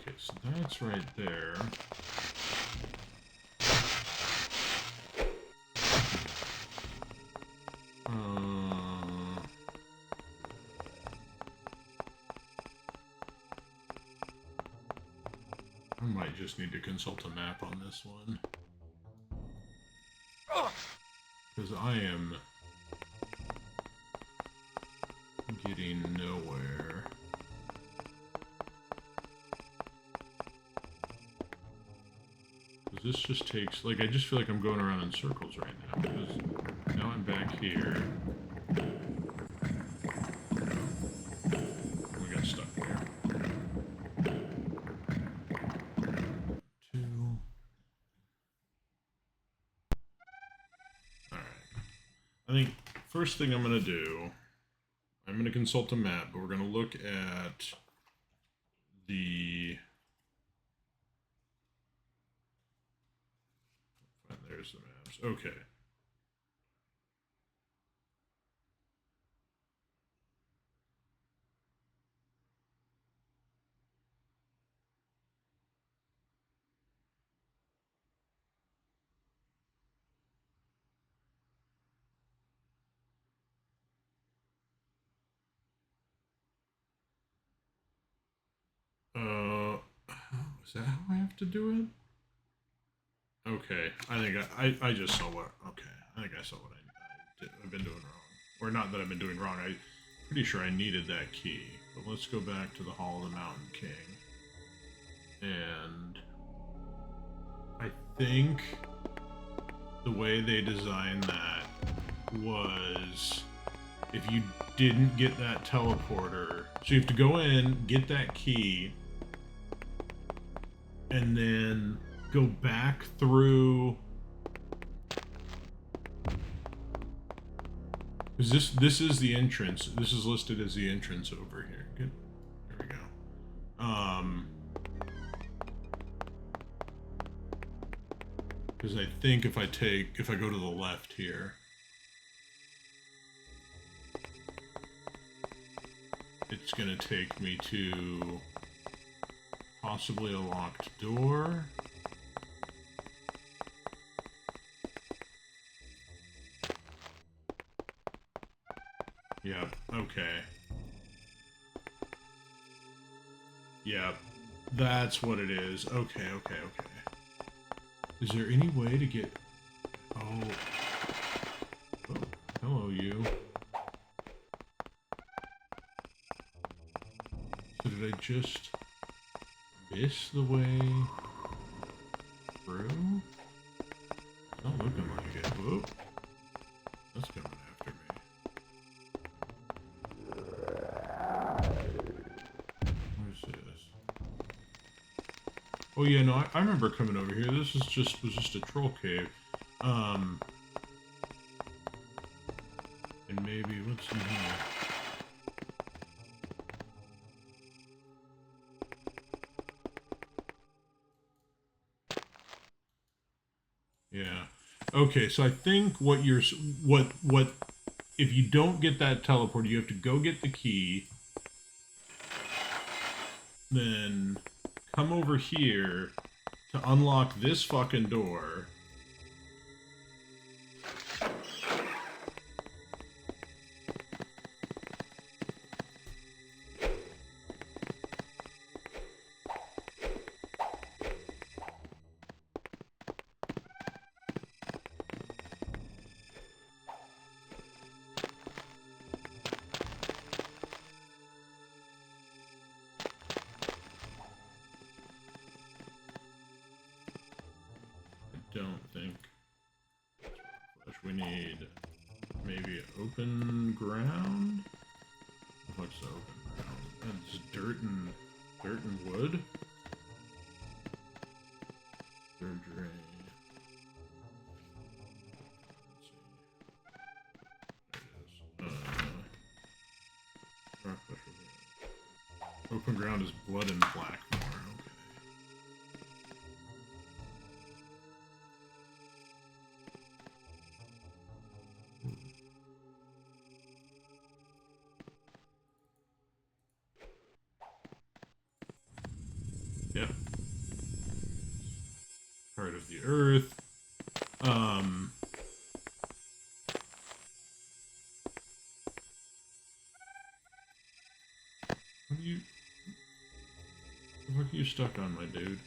Okay, so that's right there. I might just need to consult a map on this one. Because I am getting nowhere. Because this just takes... Like, I just feel like I'm going around in circles right now. Because now I'm back here. We got stuck there. I think first thing I'm going to do, I'm going to consult a map, but we're going to look at the... There's the maps. Okay. Is that how I have to do it? Okay, I think I just saw what... Okay, I think I saw what I've been doing wrong. Or not that I've been doing wrong, I'm pretty sure I needed that key. But let's go back to the Hall of the Mountain King. And... I think the way they designed that was... If you didn't get that teleporter... So you have to go in, get that key... And then go back through. Because this is the entrance. This is listed as the entrance over here. Good. There we go. Because I think if I go to the left here, it's gonna take me to possibly a locked door. Yep, okay. Yep, that's what it is. Okay. Is there any way to get... Oh, hello, you. So did I just... This the way through? It's not looking like it. Whoop. That's coming after me. What is this? Oh yeah, no, I remember coming over here. This was just a troll cave. And maybe what's in here? Yeah. Okay, so I think what if you don't get that teleport, you have to go get the key, then come over here to unlock this fucking door. Don't think. We need maybe open ground. What's the open ground? That's dirt and wood. Surgery. Let's see. There it is. Open ground is blood and blackmore. earth. What are you... What are you stuck on, my dude?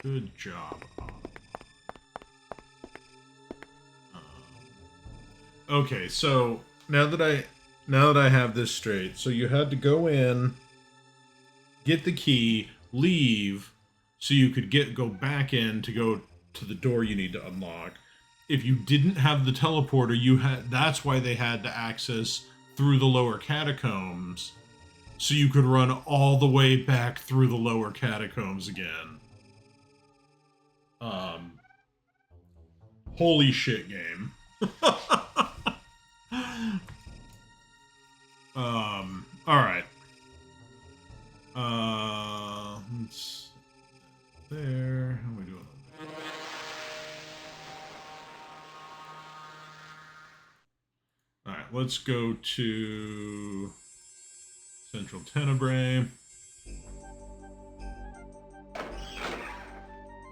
Good job. Okay, so now that I have this straight, so you had to go in, get the key, leave, so you could go back in to go to the door you need to unlock. If you didn't have the teleporter, that's why they had to access through the lower catacombs, so you could run all the way back through the lower catacombs again. Holy shit, game. Alright. Let's... There. How are we doing? Alright, let's go to Central Tenebrae.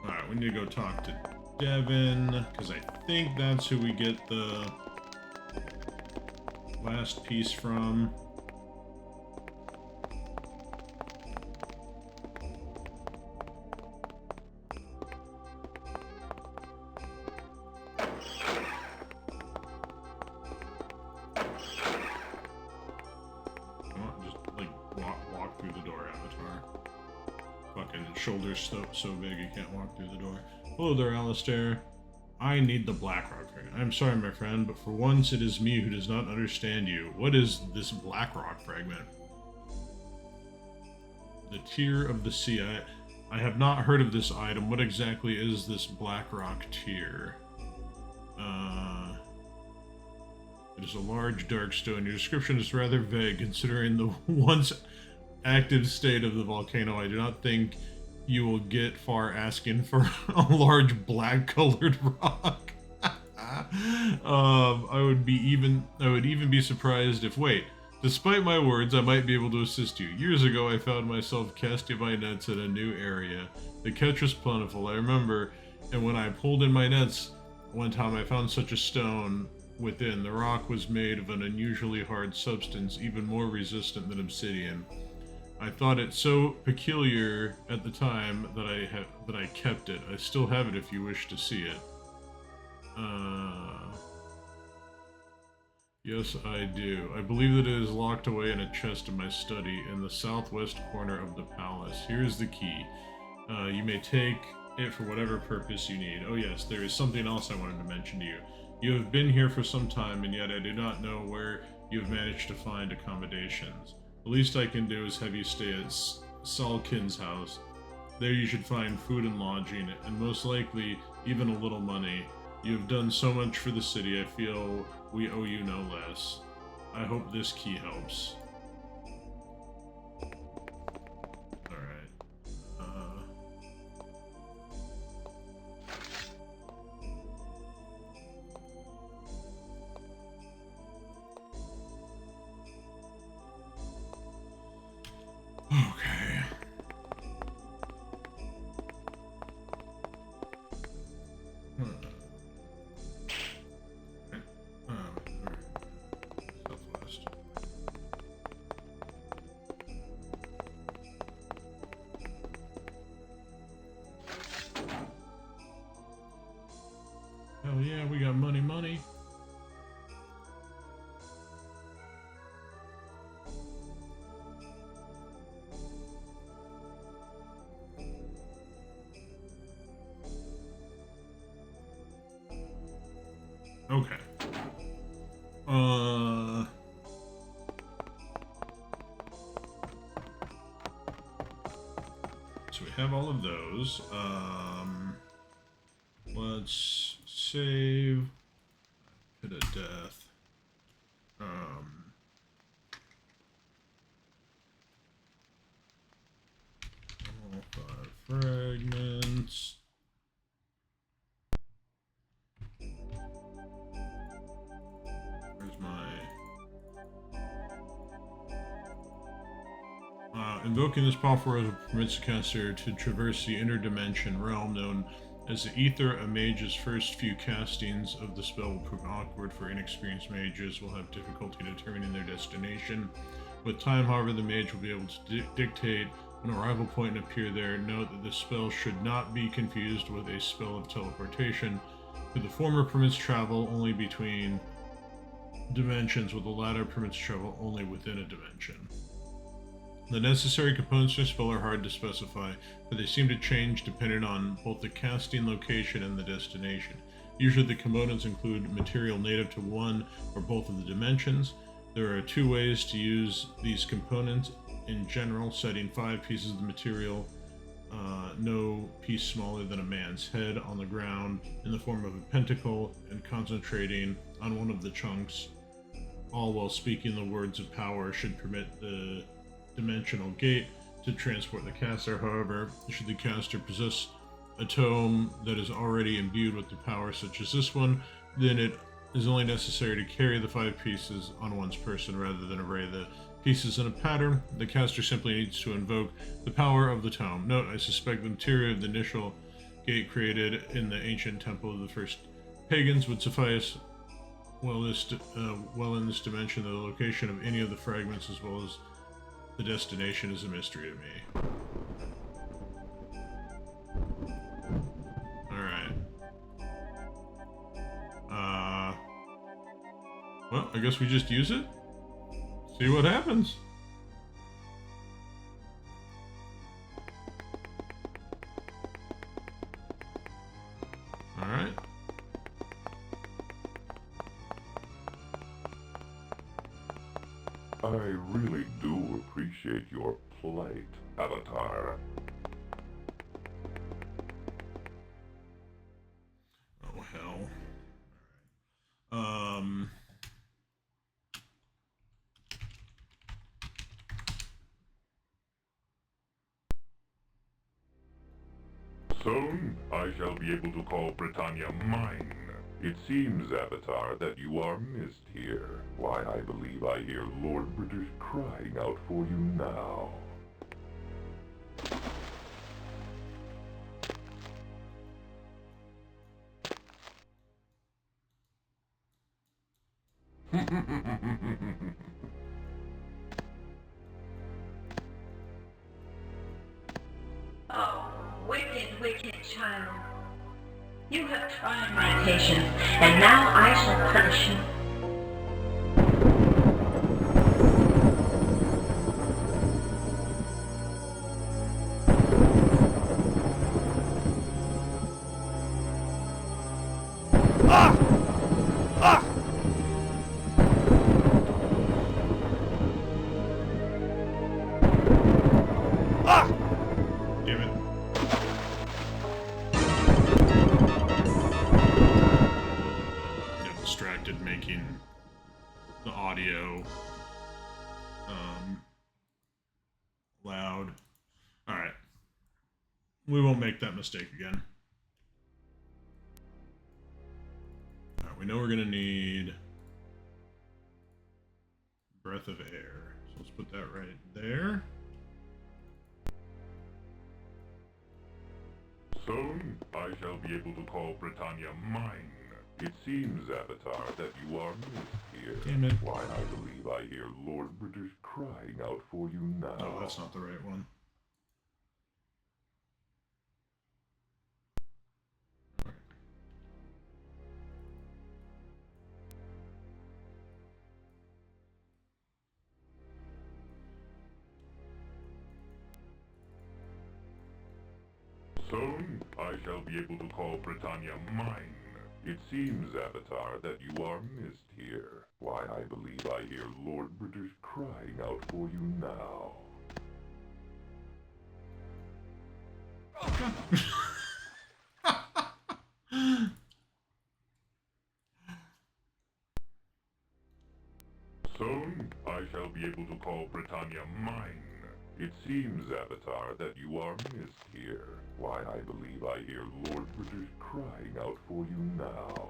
Alright, we need to go talk to Devin, because I think that's who we get the last piece from. Just, like, walk through the door, Avatar. Fucking shoulders so big you can't walk through the door. Hello there, Alistair. I need the Blackrock fragment. I'm sorry, my friend, but for once it is me who does not understand you. What is this Blackrock fragment? The Tear of the Sea. I have not heard of this item. What exactly is this Blackrock Tear? It is a large dark stone. Your description is rather vague considering the once active state of the volcano. I do not think you will get far asking for a large black-colored rock. I would even be surprised if... Wait, despite my words, I might be able to assist you. Years ago, I found myself casting my nets in a new area. The catch was plentiful, I remember, and when I pulled in my nets, one time I found such a stone within. The rock was made of an unusually hard substance, even more resistant than obsidian. I thought it so peculiar at the time that I kept it. I still have it if you wish to see it. Yes, I do. I believe that it is locked away in a chest in my study in the southwest corner of the palace. Here is the key. You may take it for whatever purpose you need. Oh yes, there is something else I wanted to mention to you. You have been here for some time, and yet I do not know where you have managed to find accommodations. The least I can do is have you stay at Salkin's house. There you should find food and lodging, and most likely, even a little money. You have done so much for the city, I feel we owe you no less. I hope this key helps. Okay. Southwest. Hell yeah, we got money, money. Okay. So we have all of those. Let's save. Pit of death. All 5 fragments. Where's my... invoking this powerful rose permits the caster to traverse the interdimension realm known as the Ether. A mage's first few castings of the spell will prove awkward for inexperienced mages, will have difficulty determining their destination. With time, however, the mage will be able to dictate an arrival point and appear there. Note that this spell should not be confused with a spell of teleportation, for the former permits travel only between dimensions, while the latter permits travel only within a dimension. The necessary components of the spell are hard to specify, but they seem to change depending on both the casting location and the destination. Usually the components include material native to one or both of the dimensions. There are 2 ways to use these components. In general, setting 5 pieces of the material, no piece smaller than a man's head, on the ground in the form of a pentacle and concentrating on one of the chunks, all while speaking the words of power, should permit the dimensional gate to transport the caster. However, should the caster possess a tome that is already imbued with the power such as this one, then it is only necessary to carry the 5 pieces on one's person rather than array the pieces in a pattern. The caster simply needs to invoke the power of the tome. Note, I suspect the material of the initial gate created in the ancient temple of the first pagans would suffice. Well, in this dimension, the location of any of the fragments as well as the destination is a mystery to me. Alright. Well, I guess we just use it. See what happens. Alright. I really do appreciate your plight, Avatar. Oh, hell. Soon, I shall be able to call Britannia mine. It seems, Avatar, that you are missed here. Why, I believe I hear Lord British crying out for you now. Oh, wicked, wicked child. You have tried my patience, and now I shall punish you. Damn it. Got distracted making the audio loud. Alright. We won't make that mistake again. Alright, we know we're gonna need breath of air. So let's put that right there. I shall be able to call Britannia mine. It seems, Avatar, that you are missed here. Damn it. Why, I believe I hear Lord British crying out for you now. Oh, that's not the right one. Soon, I shall be able to call Britannia mine. It seems, Avatar, that you are missed here. Why, I believe I hear Lord British crying out for you now. Soon, I shall be able to call Britannia mine. It seems, Avatar, that you are missed here. Why, I believe I hear Lord British crying out for you now.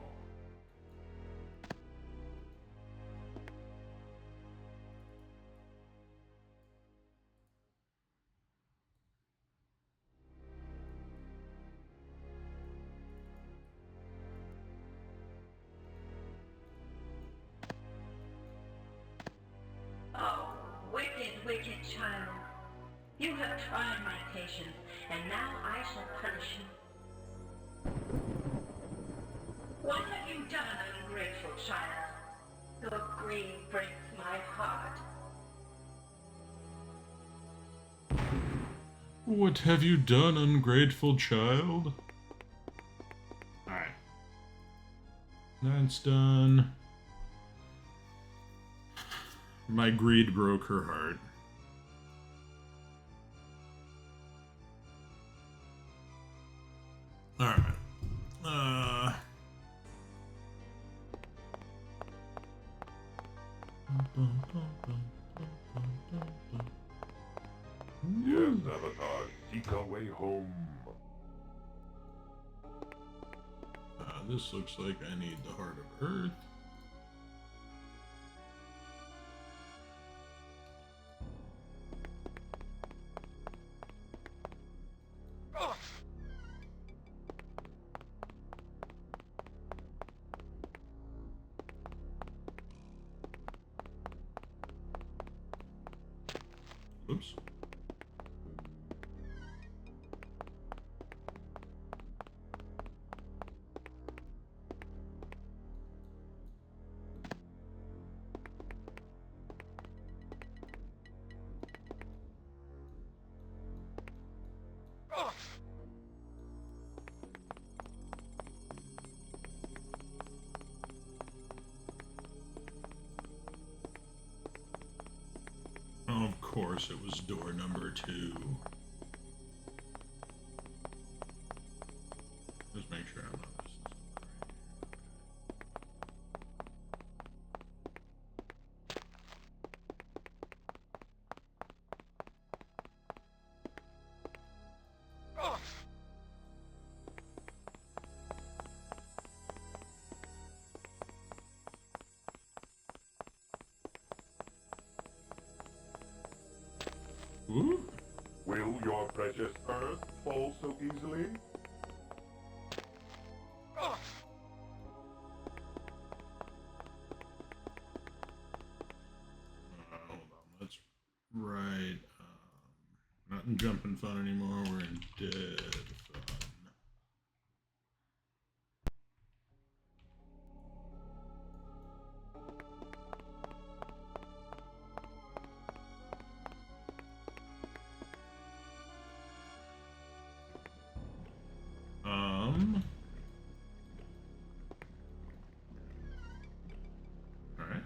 Oh, wicked, wicked child. You have tried my patience, and now I shall punish you. What have you done, ungrateful child? Your greed breaks my heart. What have you done, ungrateful child? Alright. That's done. My greed broke her heart. Alright. Yes, Avatar, seek our way home. This looks like I need the Heart of Earth. Oops. Oh, of course, it was door number 2. Just make sure I'm not missing something. Ooh. Will your precious earth fall so easily? Hold on, that's right. Not in jumping fun anymore, we're in dead fun. Alright.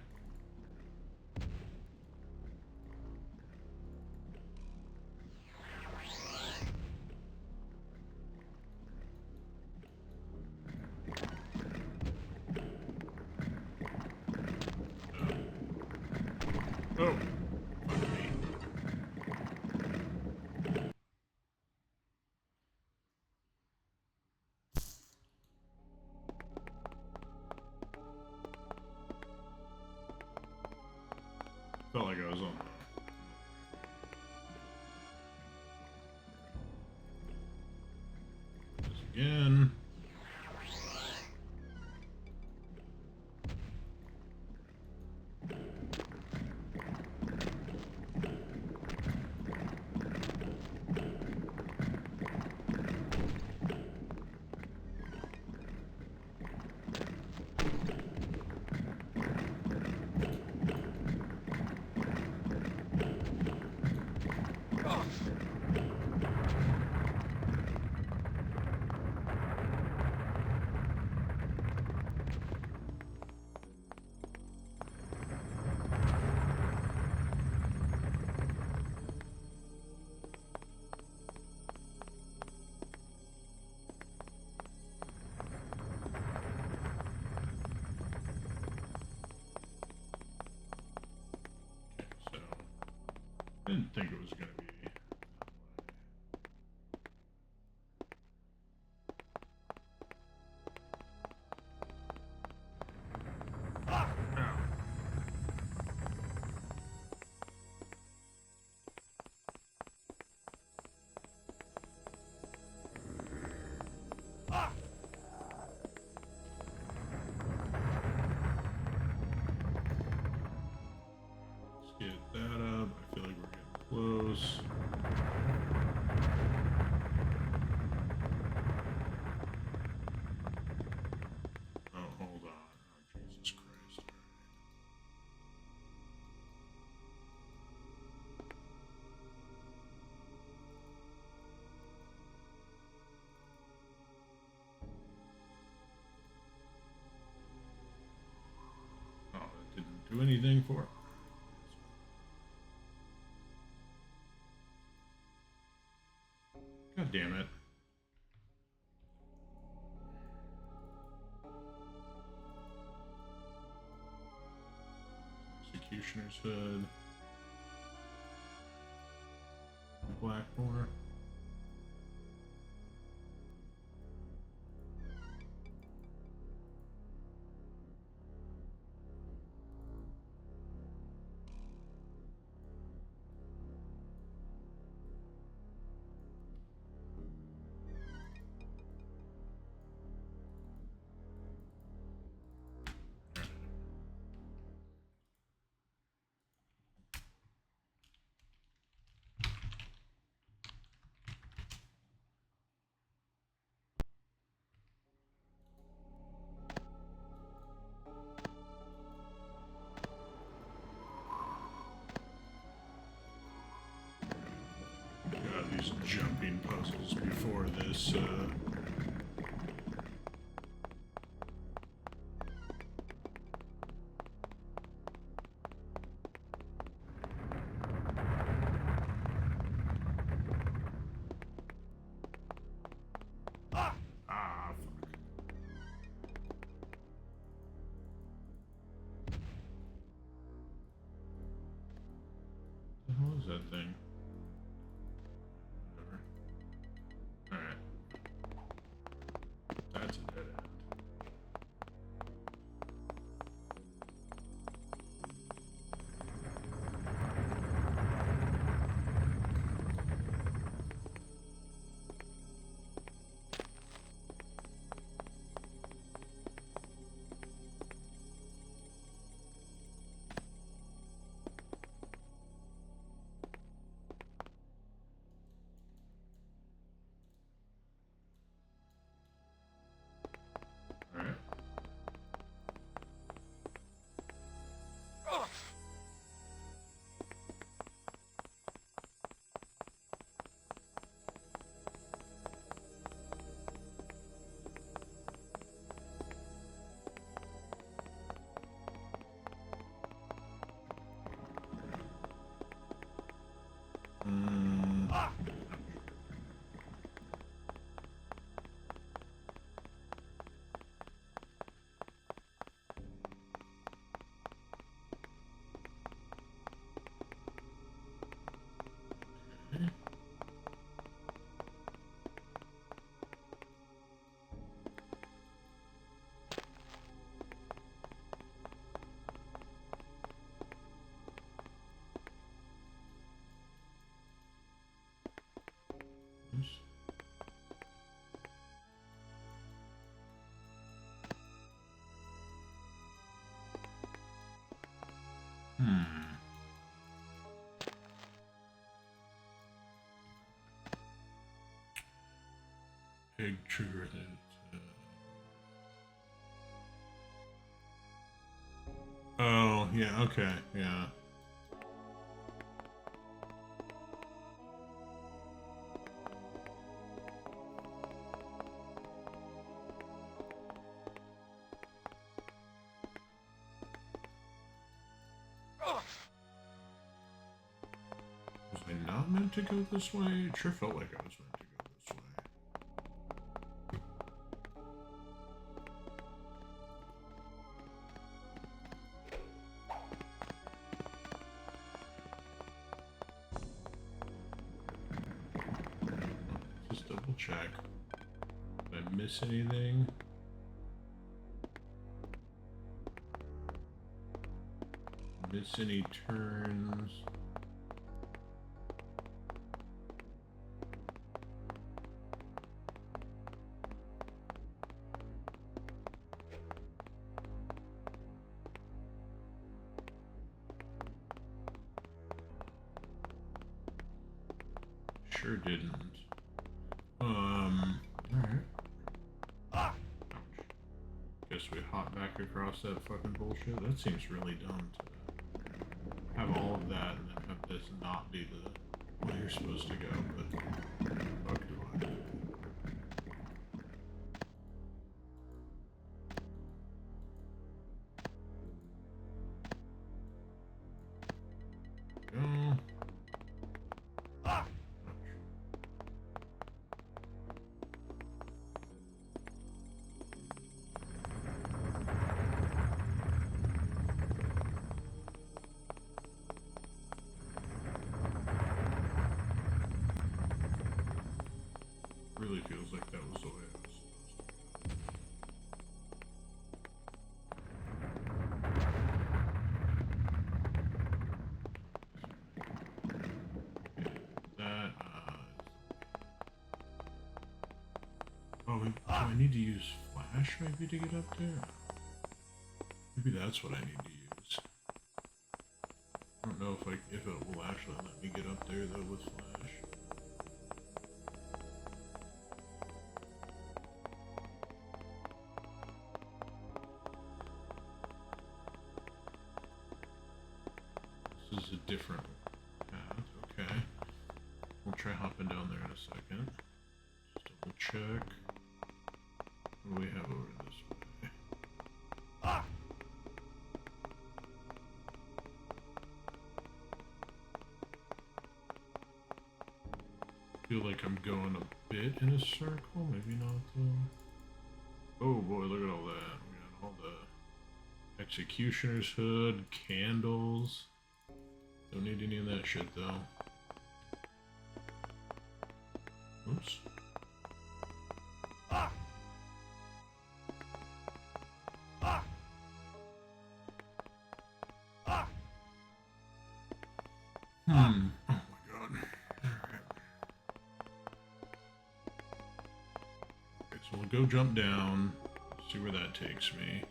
again. I didn't think it was going to be. Let's get that up. I feel like we're getting close. Oh, hold on. Oh, Jesus Christ. Oh, that didn't do anything for it. God damn it. Executioner's Hood. Blackmore. God, these jumping puzzles before this, fuck. What the hell is that thing? Whatever. Alright. That's a dead end. egg trigger it. Oh, yeah, okay, yeah. Was I not meant to go this way? It sure felt like I was meant to go this way. Just double check. Did I miss anything? Miss any turns? Sure didn't. Alright. Ouch. Guess we hop back across that fucking bullshit. That seems really dumb to have all of that and then have this not be the way you're supposed to go, but fuck do I. Go. Really feels like that was the way I was supposed to go. That, oh, do I need to use flash maybe to get up there? Maybe that's what I need to use. I don't know if it will actually let me get up there though with flash. This is a different path, okay. We'll try hopping down there in a second. Just double check. What do we have over this way? Feel like I'm going a bit in a circle, maybe not though. Oh boy, look at all that. We got all the executioner's hood, candles. Don't need any of that shit though. Oops. Oh my god. Alright. Okay, so we'll go jump down, see where that takes me.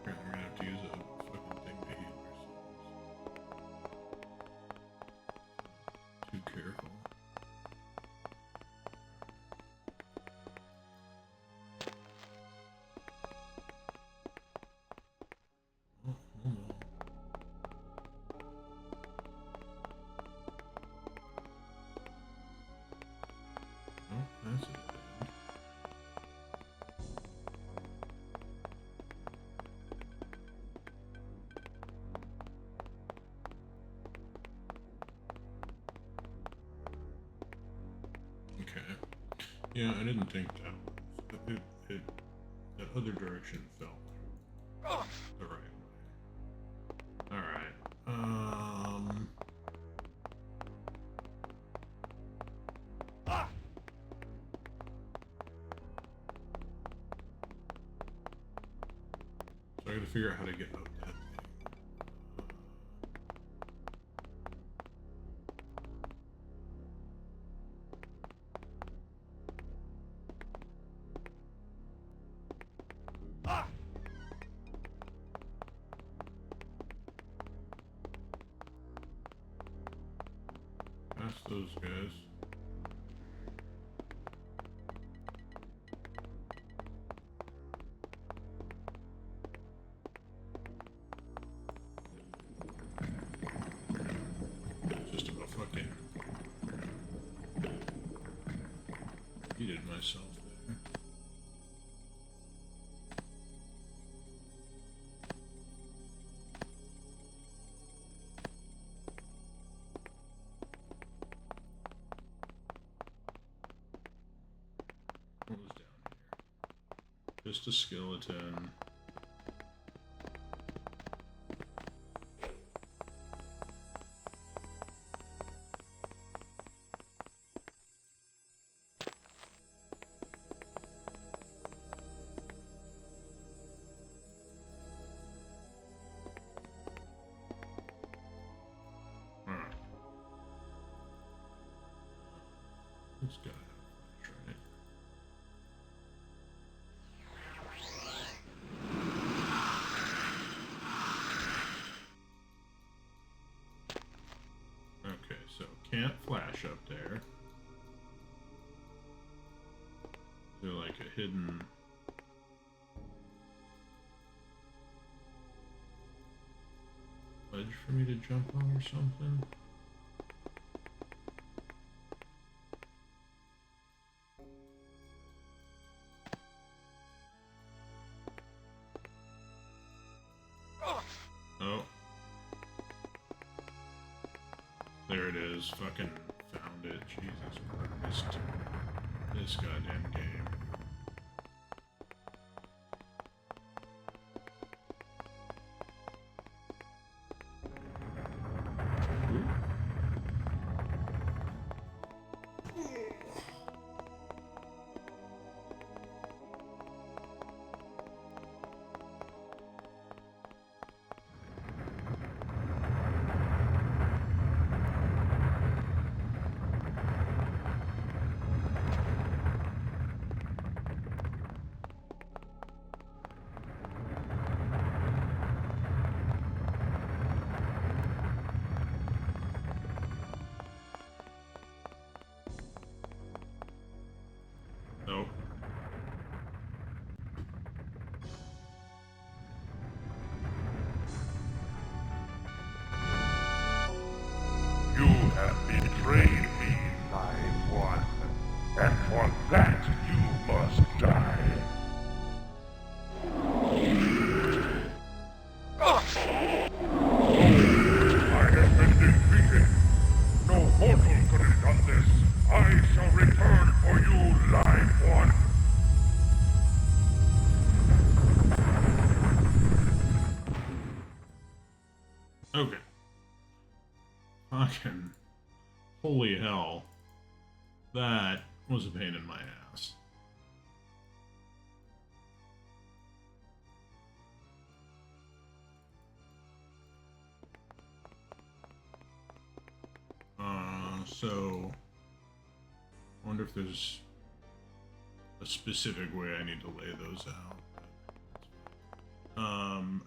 We're gonna have to use a fucking thing to heal ourselves. Too careful. Oh, hold on. Oh, that's it. Okay. Yeah, I didn't think that was. That other direction felt the right way. Alright. So I gotta figure out how to get up that thing. past those guys. Just about fucking heated myself there. What was down here? Just a skeleton. This guy have a flash, right? Okay, so can't flash up there. Is there like a hidden ledge for me to jump on or something? Oh. There it is. Fucking found it. Jesus Christ. This goddamn game. Nope. You have betrayed me, Live One, and for that you must die. I have been defeated. No mortal could have done this. I shall return for you, Live One. Okay. Fucking holy hell. That was a pain in my ass. So I wonder if there's a specific way I need to lay those out. Alright.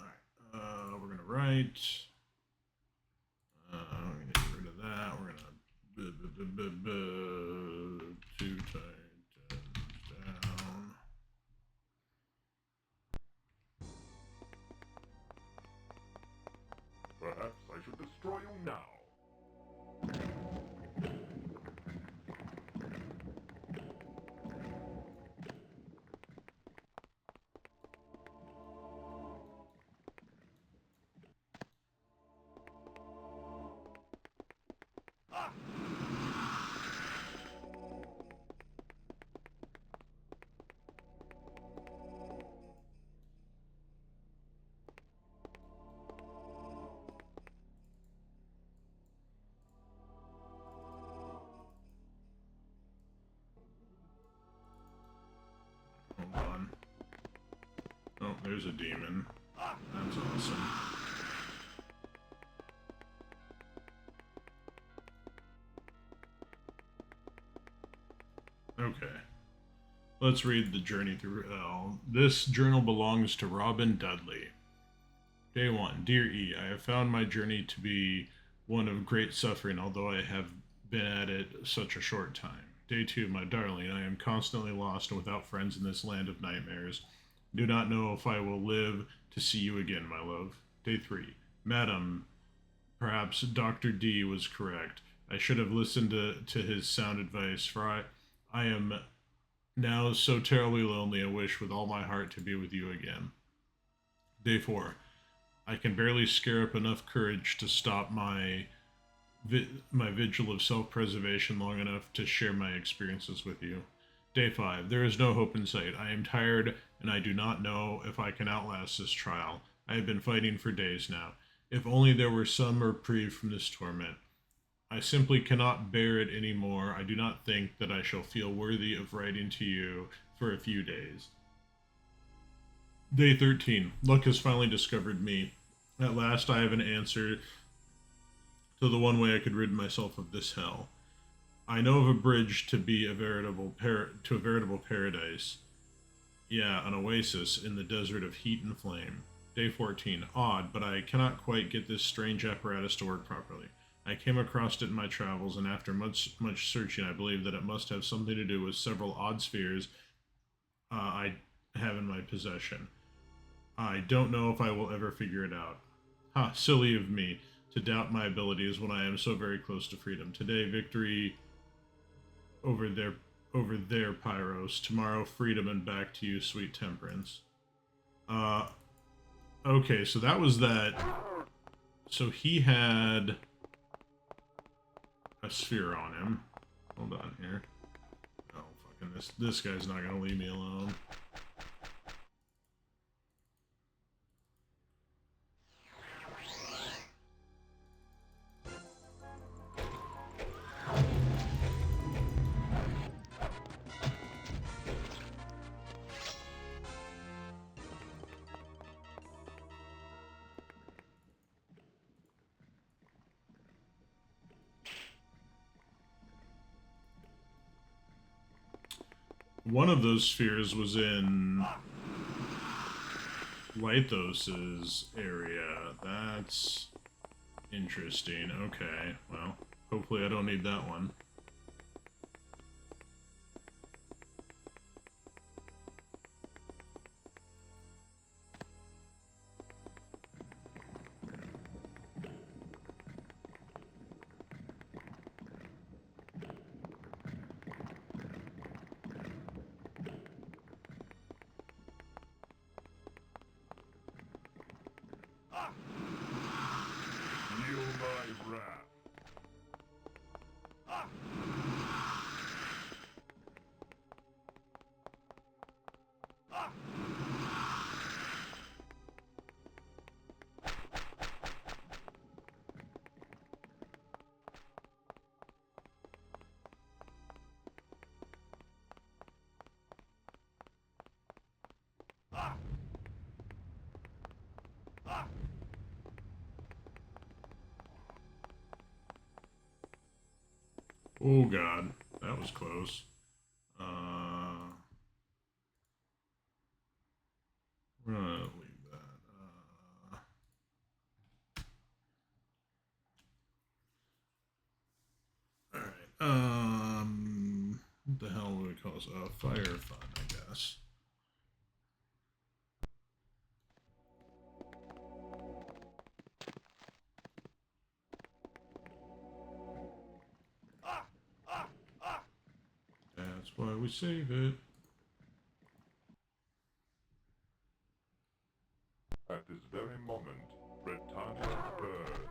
We're gonna write. We're gonna get rid of that. We're gonna 2 titans down. Perhaps I should destroy you now. Hold on. Oh, there's a demon. That's awesome. Okay. Let's read the journey through hell. This journal belongs to Robin Dudley. Day 1. Dear E, I have found my journey to be one of great suffering, although I have been at it such a short time. Day 2, my darling, I am constantly lost and without friends in this land of nightmares. Do not know if I will live to see you again, my love. Day 3, Madam, perhaps Dr. D was correct. I should have listened to his sound advice, for I am now so terribly lonely. I wish with all my heart to be with you again. Day 4, I can barely scare up enough courage to stop my vigil of self-preservation long enough to share my experiences with you. Day 5. There is no hope in sight. I am tired, and I do not know if I can outlast this trial. I have been fighting for days now. If only there were some reprieve from this torment. I simply cannot bear it any more. I do not think that I shall feel worthy of writing to you for a few days. Day 13. Luck has finally discovered me. At last I have an answer to the one way I could rid myself of this hell. I know of a bridge to be a veritable paradise. Yeah, an oasis in the desert of heat and flame. Day 14. Odd, but I cannot quite get this strange apparatus to work properly. I came across it in my travels, and after much searching, I believe that it must have something to do with several odd spheres I have in my possession. I don't know if I will ever figure it out. Ha, silly of me to doubt my abilities when I am so very close to freedom. Today, victory over there, Pyros. Tomorrow, freedom, and back to you, sweet temperance. Okay, so that was that. So he had a sphere on him. Hold on here. Oh, fucking this guy's not gonna leave me alone. One of those spheres was in Lythos's area. That's interesting. Okay, well, hopefully I don't need that one. Oh god, that was close. We're gonna leave that. Alright, what the hell would we call this? Fire fun, I guess. That's why we save it. At this very moment, Britannia burns.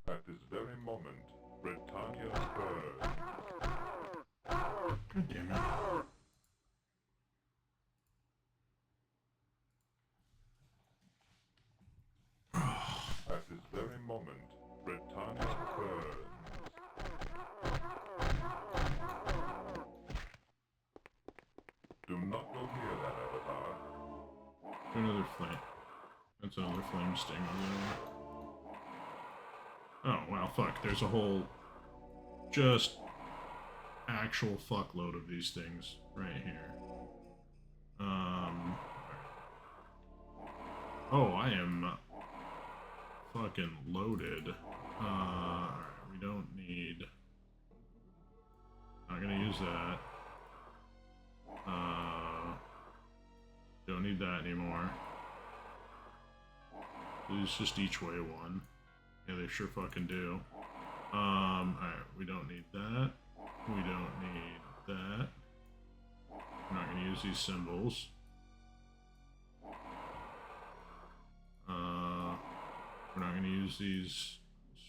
At this very moment, Britannia burns. God damn it. At this very moment, Britannia burns. Do not go near that avatar. Another flame. That's another flame sting over there. Oh, wow, fuck. There's a whole just actual fuckload of these things right here. Oh, I am fucking loaded. We don't need... Not gonna use that. Don't need that anymore. It's just each way one. Yeah, they sure fucking do. Alright, we don't need that. We don't need that. We're not gonna use these symbols. We're not gonna use these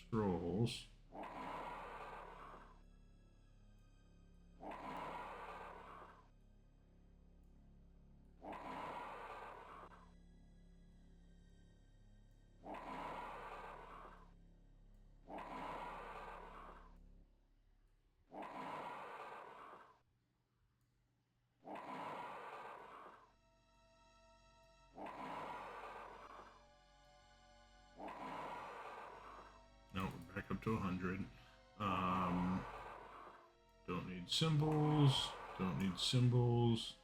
scrolls. No, we're back up to 100. Don't need symbols. Don't need symbols.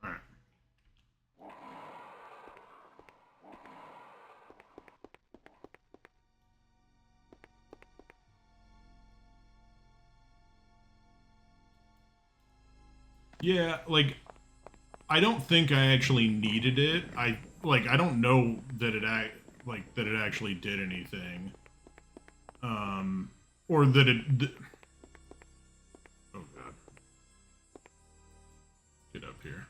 Alright. Yeah, like, I don't think I actually needed it. I don't know that it actually did anything. Or that it... Oh god. Get up here.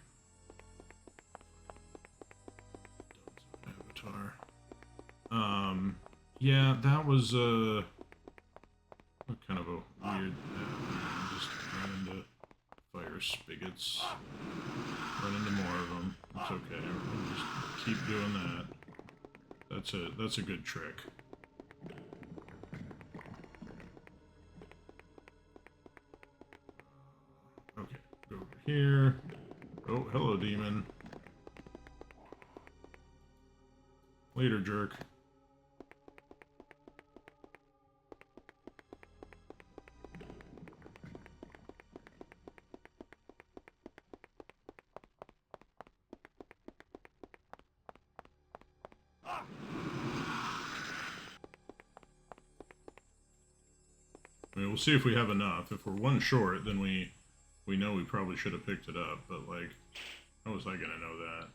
Avatar. Yeah, that was, kind of a weird... just run into fire spigots. Run into more of them. It's okay. We'll just keep doing that. That's a good trick. Okay, go over here. Oh, hello, demon. Later, jerk. I mean, we'll see if we have enough. If we're one short, then we know we probably should have picked it up, but, like, how was I gonna know that?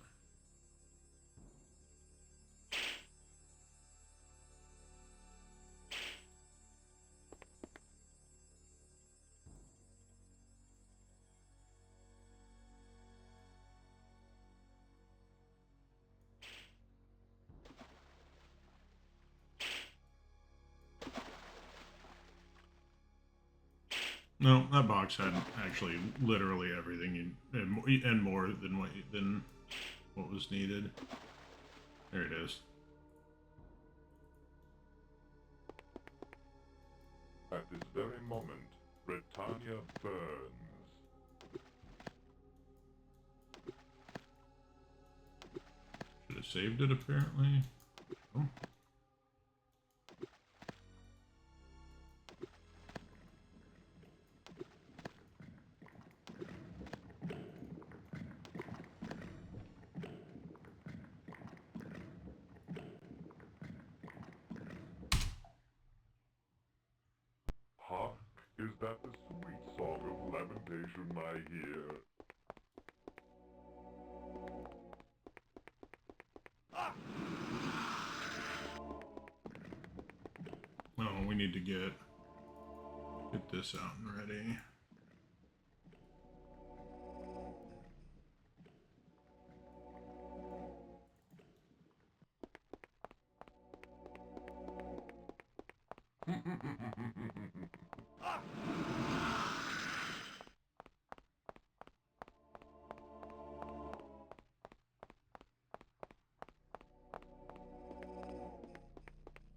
No, that box had actually literally everything and more than what was needed. There it is. At this very moment, Britannia burns. Should have saved it, apparently. Oh. Hark, is that the sweet song of lamentation I hear? Oh, we need to get this out and ready.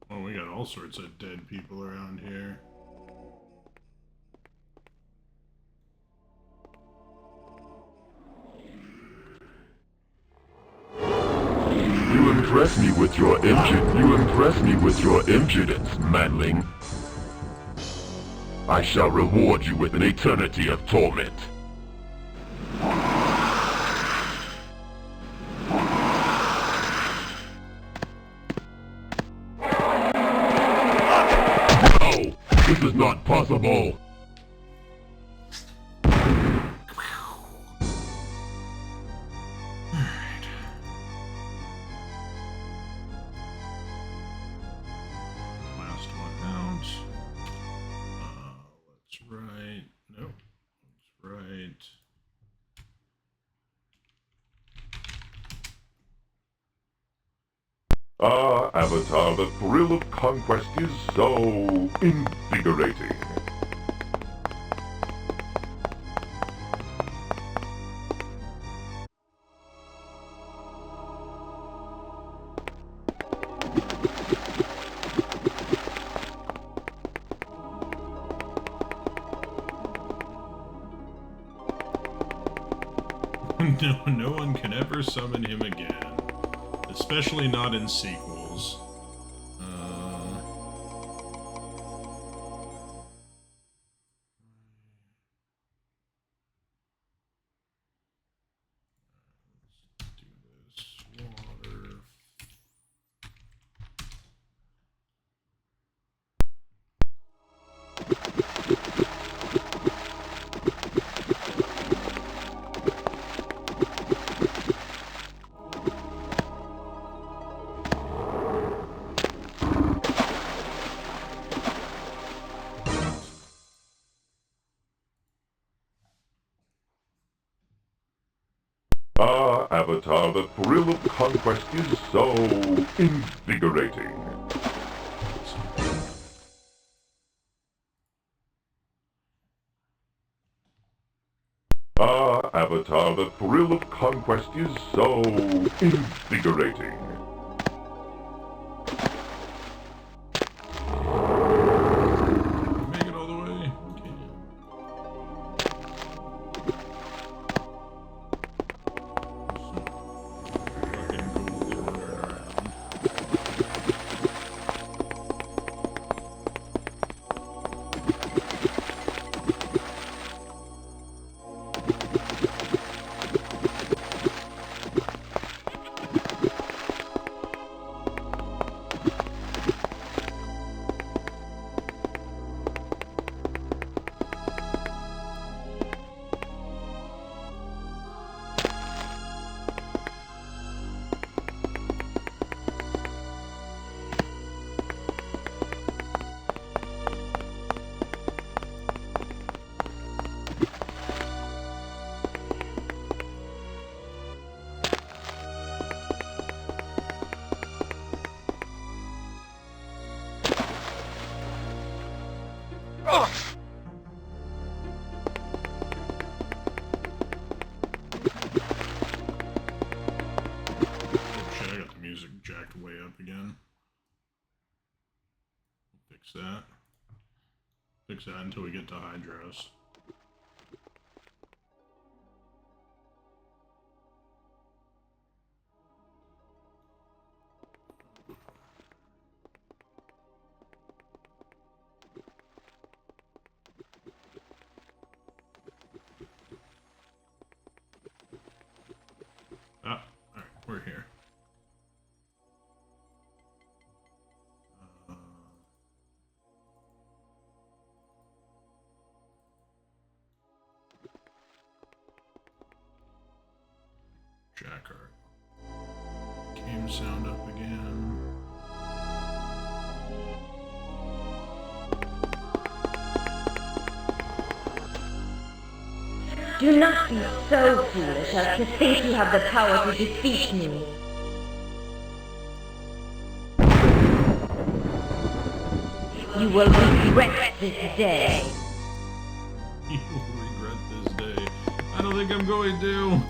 Oh, we got all sorts of dead people around here. You impress me with your impudence, manling. I shall reward you with an eternity of torment. Avatar, the thrill of conquest is so invigorating. No one can ever summon him again. Especially not in sequels. Let's do this. Water. Ah, Avatar, the thrill of conquest is so invigorating. Ah, Avatar, the thrill of conquest is so invigorating. Make it all the way? Okay. Fucking gold running around. Jacked way up again. Fix that. Fix that until we get to Hydros. Ah, alright, we're here. Jackart. Game sound up again. Do not be so foolish as to think you have the power to defeat me. You will regret this day. You will regret this day. I don't think I'm going to.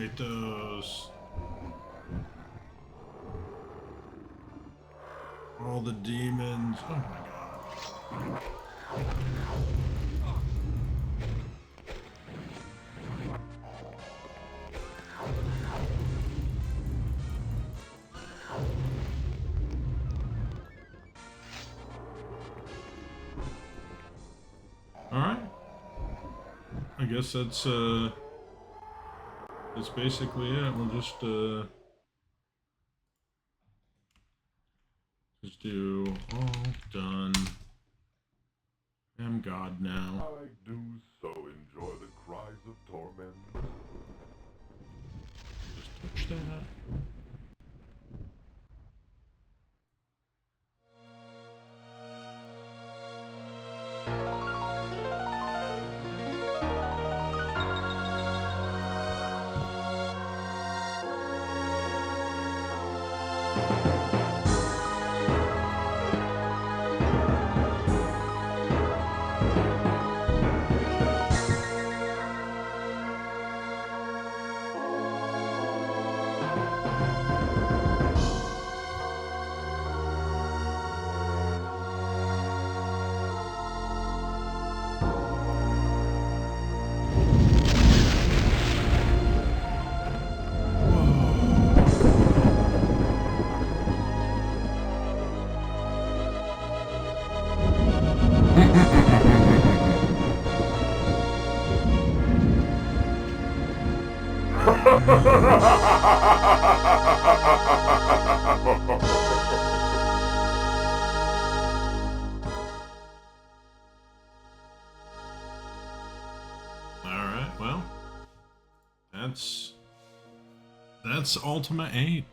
Kratos. All the demons. Oh my god. Alright. I guess that's basically it. We'll just do all done. I'm God now. I do so enjoy the cries of torment. Just touch that. Alright, well, that's Ultima 8.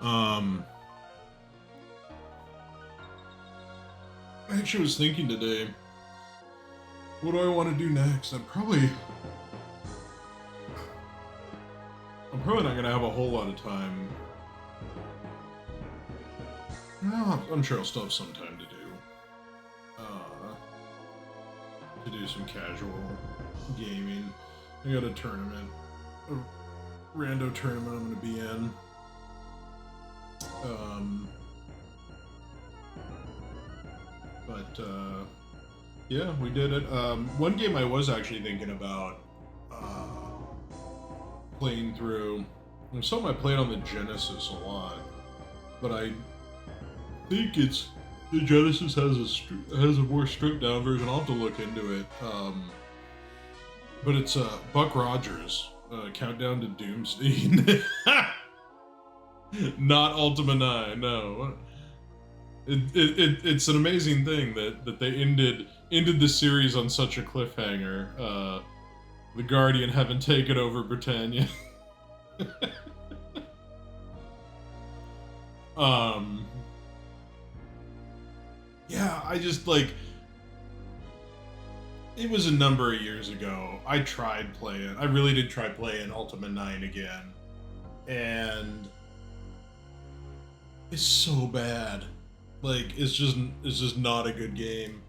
I actually was thinking today, what do I want to do next? I'm probably not gonna have a whole lot of time. Well, I'm sure I'll still have some time to do some casual gaming. I got a tournament, a rando tournament I'm gonna be in. Yeah, we did it. One game I was actually thinking about playing through. It was something I played on the Genesis a lot, but I think the Genesis has a more stripped down version. I'll have to look into it. But it's Buck Rogers, Countdown to Doomsday. Not Ultima 9, no. It's an amazing thing that they ended the series on such a cliffhanger. The Guardian having taken over Britannia. Yeah, I just like. It was a number of years ago. I really did try playing Ultima 9 again. And it's so bad. Like, it's just not a good game.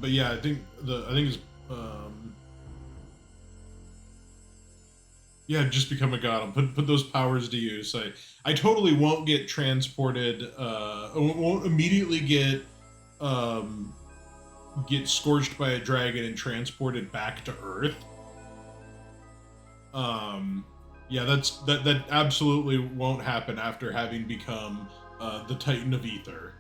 But yeah, I think it's yeah, just become a god. I'll put those powers to use. I totally won't get transported. I won't immediately get scorched by a dragon and transported back to Earth. Yeah, that absolutely won't happen after having become the Titan of Ether.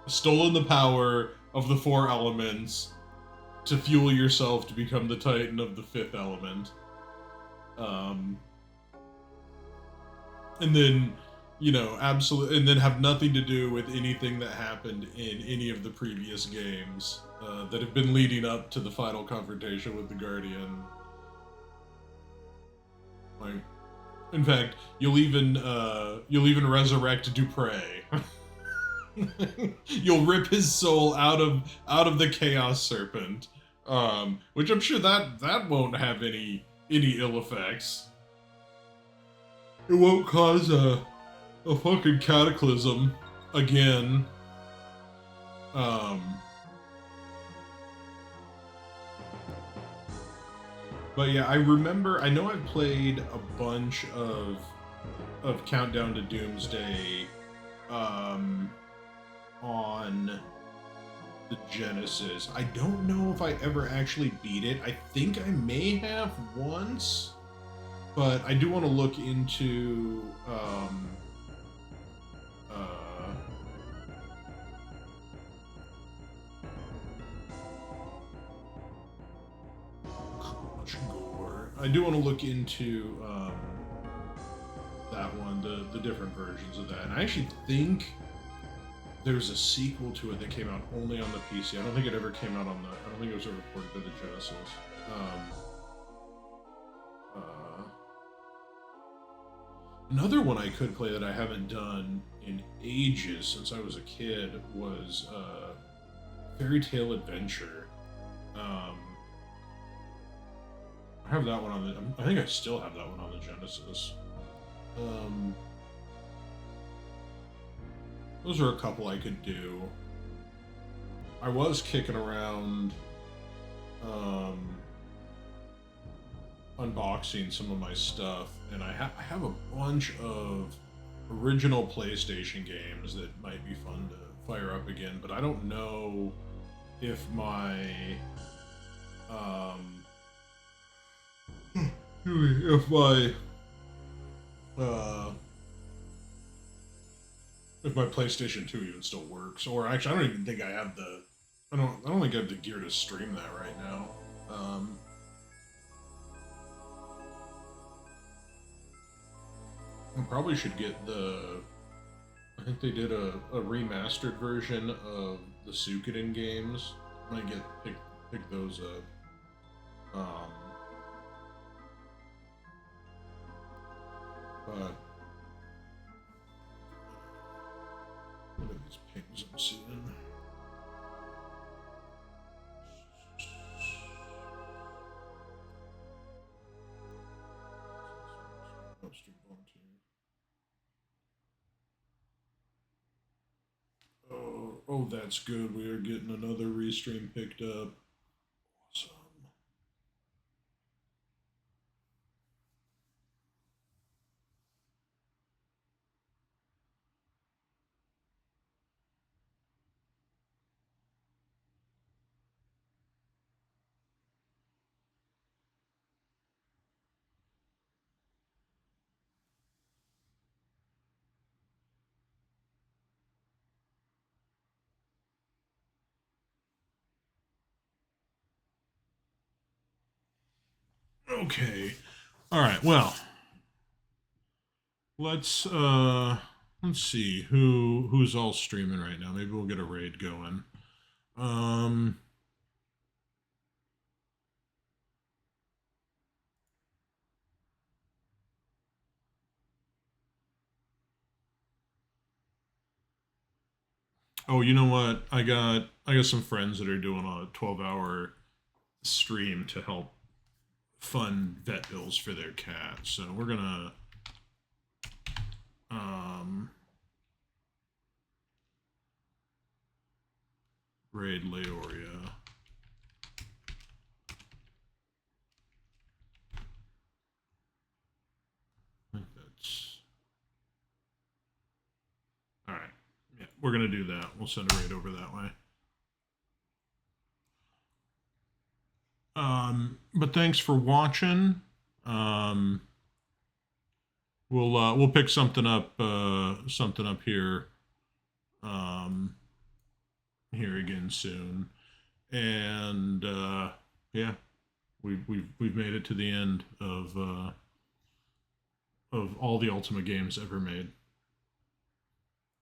Stolen the power of the 4 elements to fuel yourself to become the Titan of the 5th element. And then, and then have nothing to do with anything that happened in any of the previous games that have been leading up to the final confrontation with the Guardian. Like, in fact, you'll even resurrect Dupre. You'll rip his soul out of the Chaos Serpent, which I'm sure that won't have any ill effects. It won't cause a fucking cataclysm again. But yeah, I remember. I know I've played a bunch of Countdown to Doomsday on the Genesis. I don't know if I ever actually beat it. I think I may have once, but I do want to look into gore. I do want to look into that one, the different versions of that. And I actually think there's a sequel to it that came out only on the PC. I don't think it ever came out on the. I don't think it was ever ported to the Genesis. Another one I could play that I haven't done in ages since I was a kid was Fairy Tale Adventure. I have that one on the. I think I still have that one on the Genesis. Those are a couple I could do. I was kicking around unboxing some of my stuff, and I have a bunch of original PlayStation games that might be fun to fire up again, but I don't know if my if my PlayStation 2 even still works, or actually, I don't even think I have the. I don't think I have the gear to stream that right now. I probably should get the. I think they did a remastered version of the Suikoden games. I might pick those up. But what are these pings I'm seeing? Oh, that's good. We are getting another restream picked up. Awesome. Okay. All right. Well, let's see who's all streaming right now. Maybe we'll get a raid going. Oh, you know what? I got some friends that are doing a 12-hour stream to help fund vet bills for their cat. So we're gonna raid Leoria. I think that's all right. Yeah, we're gonna do that. We'll send a raid over that way. But thanks for watching. We'll pick something up here here again soon. And yeah, we've made it to the end of all the Ultima games ever made.